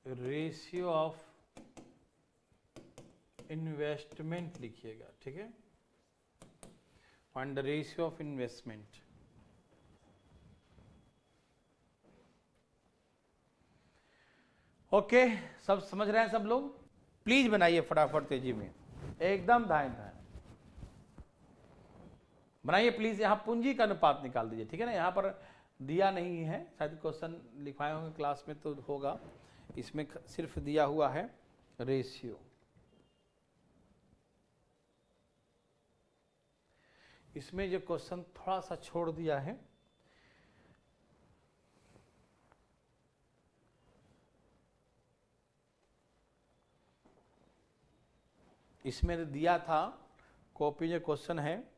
ratio of investment लिखिएगा, ठीक है। Find the ratio of investment. Okay, सब समझ रहे हैं सब लोग, प्लीज बनाइए फटाफट तेजी में, एकदम धाए धाए बनाइए प्लीज। यहां पूंजी का अनुपात निकाल दीजिए, ठीक है ना। यहां पर दिया नहीं है, शायद क्वेश्चन लिखवाए होंगे क्लास में तो होगा, इसमें सिर्फ दिया हुआ है रेशियो। इसमें जो क्वेश्चन थोड़ा सा छोड़ दिया है, इसमें दिया था कॉपी जो क्वेश्चन है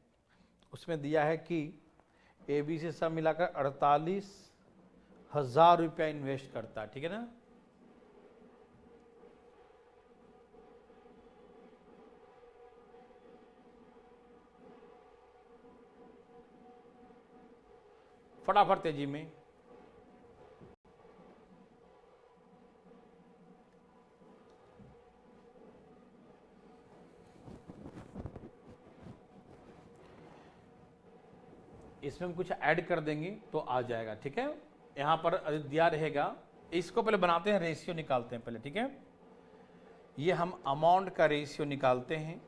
उसमें दिया है कि ABC सब मिलाकर 48,000 रुपया इन्वेस्ट करता है, ठीक है ना। फटाफट तेजी में, इसमें हम कुछ ऐड कर देंगे तो आ जाएगा, ठीक है। यहां पर दिया रहेगा, इसको पहले बनाते हैं, रेशियो निकालते हैं पहले, ठीक है। ये हम अमाउंट का रेशियो निकालते हैं,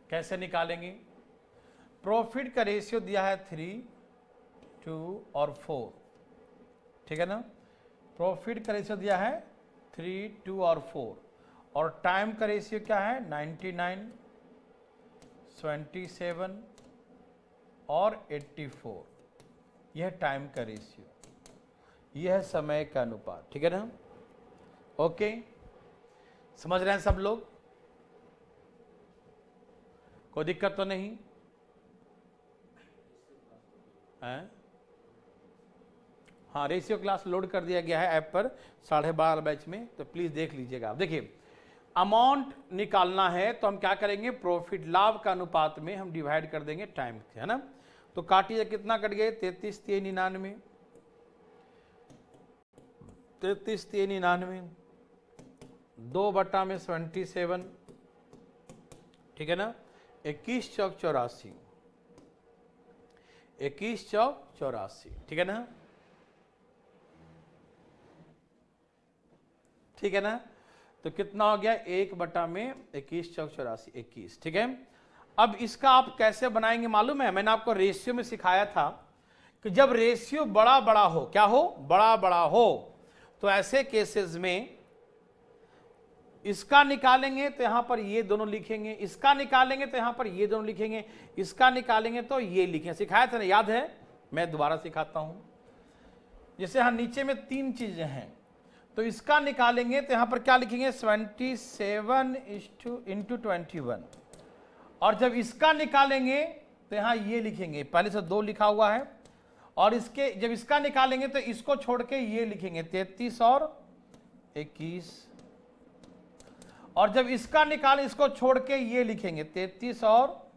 कैसे निकालेंगे, प्रॉफिट का रेशियो दिया है 3, 2 और 4, ठीक है ना। प्रॉफिट का रेशियो दिया है 3, 2 और 4, और टाइम का रेशियो क्या है 99, 27 और 84, यह टाइम का रेशियो, यह है समय का अनुपात, ठीक है ना। ओके, समझ रहे हैं सब लोग, कोई दिक्कत तो नहीं है। हाँ, रेशियो क्लास लोड कर दिया गया है ऐप पर 12:30 बैच में, तो प्लीज देख लीजिएगा आप। देखिए, अमाउंट निकालना है तो हम क्या करेंगे, प्रॉफिट लाभ का अनुपात में हम डिवाइड कर देंगे टाइम से, है ना। तो काटिए, कितना कट गए, 33, 3, 99, 33, 3, 99, 2/77, ठीक है ना, 21 चौक 84, 21 चौक 84, ठीक है ना, ठीक है ना। तो कितना हो गया, 1/21 चौक 84, 21, ठीक है। अब इसका आप कैसे बनाएंगे मालूम है, मैंने आपको रेशियो में सिखाया था कि जब रेशियो बड़ा बड़ा हो, क्या हो, बड़ा बड़ा हो, तो ऐसे केसेस में इसका निकालेंगे तो यहां पर ये दोनों लिखेंगे, इसका निकालेंगे तो यहां पर ये दोनों लिखेंगे, इसका निकालेंगे तो ये लिखेंगे। सिखाया था ना, याद है, मैं दोबारा सिखाता हूं। जैसे यहां नीचे में 3 चीजें हैं, तो इसका निकालेंगे तो यहां पर क्या लिखेंगे, 27:21, और जब इसका निकालेंगे तो यहां ये लिखेंगे, पहले से 2 लिखा हुआ है, और इसके जब इसका निकालेंगे तो इसको छोड़ के ये लिखेंगे 33 और 21, और जब इसका निकालें इसको छोड़ के ये लिखेंगे 33 और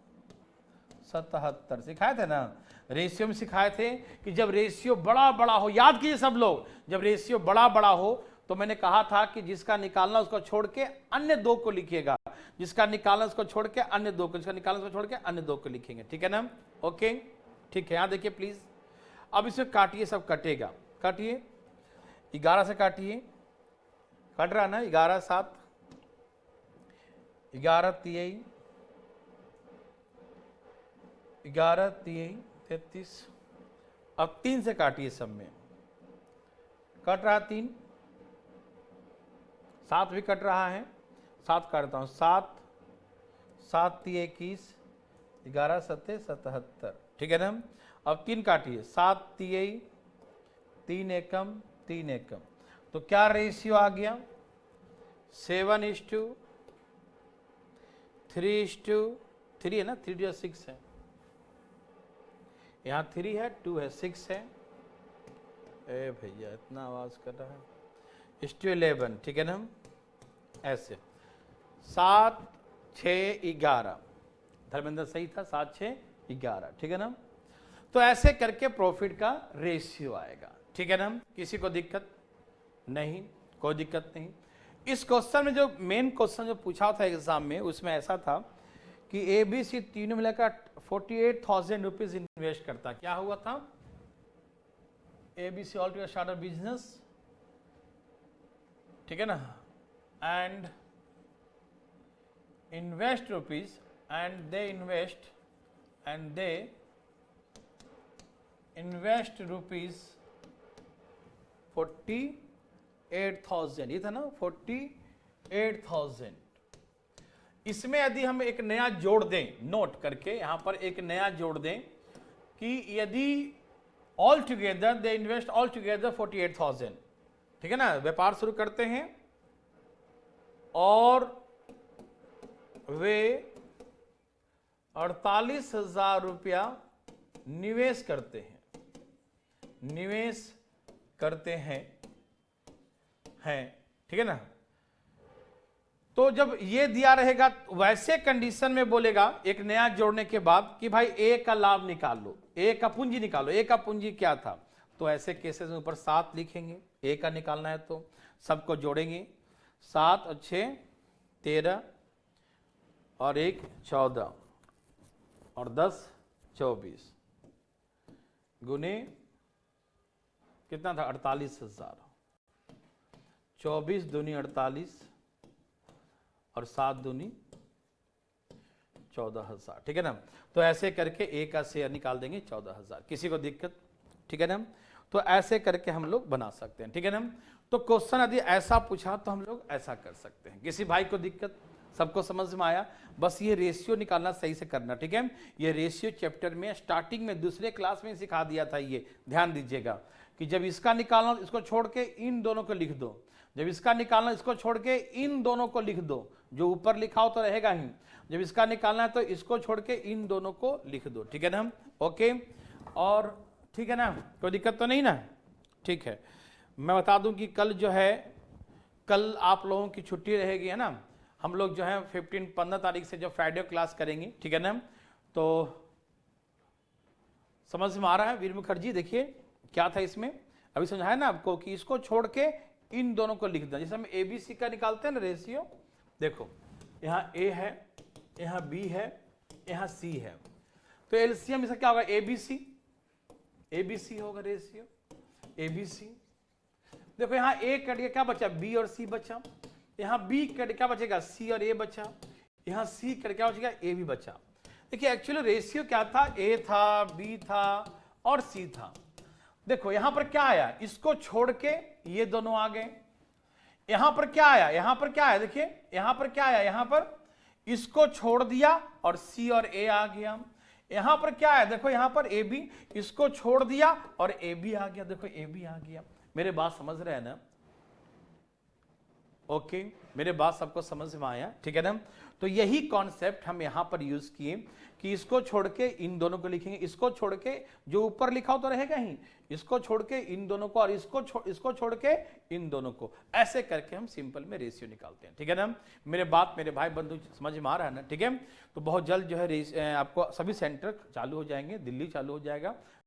77। सिखाए थे ना, रेशियो में सिखाए थे कि जब रेशियो बड़ा बड़ा हो, याद कीजिए सब लोग, जब रेशियो बड़ा बड़ा हो तो मैंने कहा था कि जिसका निकालना उसको छोड़ के अन्य 2 को लिखिएगा, जिसका निकालना उसको छोड़ के अन्य 2 को, जिसका निकालना उसको छोड़ के अन्य 2 को लिखेंगे, ठीक है ना। ओके, ठीक है, यहां देखिए प्लीज। अब इसे काटिए, सब कटेगा, काटिए, 11 से काटिए, कट रहा ना, 11 7, 11 3, 11 3 33। अब 3 से काटिए, सब में कट रहा 3, 7 भी कट रहा है, 7 काटता हूं, 7 7 3 21, 11 7 77, ठीक है ना। अब 3 काटिए, 7 3 3 एकम 3 एकम, तो क्या रेशियो आ गया, 7:3:3 है ना, 3 6 है, यहाँ 3 है, 2 है, 6 है, ए भैया इतना आवाज कर रहा है, 11, ठीक है ना। ऐसे 7 6 11, धर्मेंद्र सही था, 7 6 11, ठीक है ना। तो ऐसे करके प्रॉफिट का रेशियो आएगा, ठीक है ना। किसी को दिक्कत नहीं, कोई दिक्कत नहीं। इस क्वेश्चन में जो मेन क्वेश्चन जो पूछा था एग्जाम में, उसमें ऐसा था कि ABC तीनों मिलाकर 48,000 रुपीज इन्वेस्ट करता। क्या हुआ था, ABC all to start a business, ठीक है ना, and invest rupees, and they invest rupees 48,000, ये था ना 48,000। इसमें यदि हम एक नया जोड़ दें, नोट करके यहां पर एक नया जोड़ दें कि यदि all together they invest all together 48,000, ठीक है ना, व्यापार शुरू करते हैं और वे 48,000 रुपया निवेश करते हैं, ठीक है ना। तो जब ये दिया रहेगा, वैसे कंडीशन में बोलेगा एक नया जोड़ने के बाद कि भाई ए का लाभ निकाल लो, ए का पूंजी निकालो, ए का पूंजी क्या था, तो ऐसे केसेस में ऊपर 7 लिखेंगे, ए का निकालना है तो सबको जोड़ेंगे, 7 और 6 13 और 1 14 और 10 24 गुने कितना था, 48,000, 24 दूनी 48 और 7 दूनी 14,000, ठीक है ना। तो ऐसे करके ए का शेयर निकाल देंगे 14,000, किसी को दिक्कत, ठीक है ना। तो ऐसे करके हम लोग बना सकते हैं, ठीक है ना। तो क्वेश्चन यदि ऐसा पूछा तो हम लोग ऐसा कर सकते हैं। किसी भाई को दिक्कत, सबको समझ में आया, बस ये रेशियो निकालना सही से करना, ठीक है। ये रेशियो चैप्टर में स्टार्टिंग में दूसरे क्लास में सिखा दिया था, ये ध्यान दीजिएगा कि जब इसका निकालना इसको छोड़ के इन दोनों को लिख दो, जब इसका निकालना इसको छोड़ के इन दोनों को लिख दो, जो ऊपर लिखा हो तो रहेगा ही, जब इसका निकालना है तो इसको छोड़ के इन दोनों को लिख दो, ठीक है ना। ओके, और ठीक है ना, कोई दिक्कत तो नहीं ना, ठीक है। मैं बता दूं कि कल जो है, कल आप लोगों की छुट्टी रहेगी, है ना। हम लोग जो है 15 तारीख से जो फ्राइडे क्लास करेंगे, ठीक है ना। तो समझ में आ रहा है वीर मुखर्जी, देखिए क्या था इसमें, अभी समझाया ना आपको कि इसको छोड़ के इन दोनों को लिख देना। जैसे हम ABC का निकालते हैं ना रेशियो, देखो यहाँ A है, यहाँ B है, यहाँ C है, तो एलसीएम इसका क्या होगा, ABC होगा रेशियो ABC। देखो यहाँ A कट गया, क्या बचा, B और C बचा, यहाँ B कट क्या बचेगा, C और A बचा, यहाँ C कट क्या बचेगा, A भी बचा। देखिए एक्चुअली रेशियो क्या था, A था, B था और C था। देखो यहां पर क्या आया, इसको छोड़ के ये दोनों आ गए। यहां पर क्या आया, यहां पर क्या आया, देखिए यहां पर क्या आया, यहां पर इसको छोड़ दिया और C और A आ गया। यहां पर क्या आया, देखो यहां पर AB, इसको छोड़ दिया और AB आ गया, देखो AB आ गया। मेरे बात समझ रहे हैं ना, ओके मेरे बात सबको समझ में आया, ठीक है ना। तो यही कॉन्सेप्ट हम यहां पर यूज किए कि इसको छोड़ के इन दोनों को लिखेंगे, इसको छोड़ के जो ऊपर लिखा हो तो रहेगा ही, इसको छोड़ के इन दोनों को और इसको छोड़ के इन दोनों को, ऐसे करके हम सिंपल में रेशियो निकालते हैं, ठीक है ना। मेरे बात मेरे भाई बंधु समझ में आ रहा है ना, ठीक है। तो बहुत जल्द जो है आपको सभी सेंटर चालू हो जाएंगे, दिल्ली चालू हो जाएगा।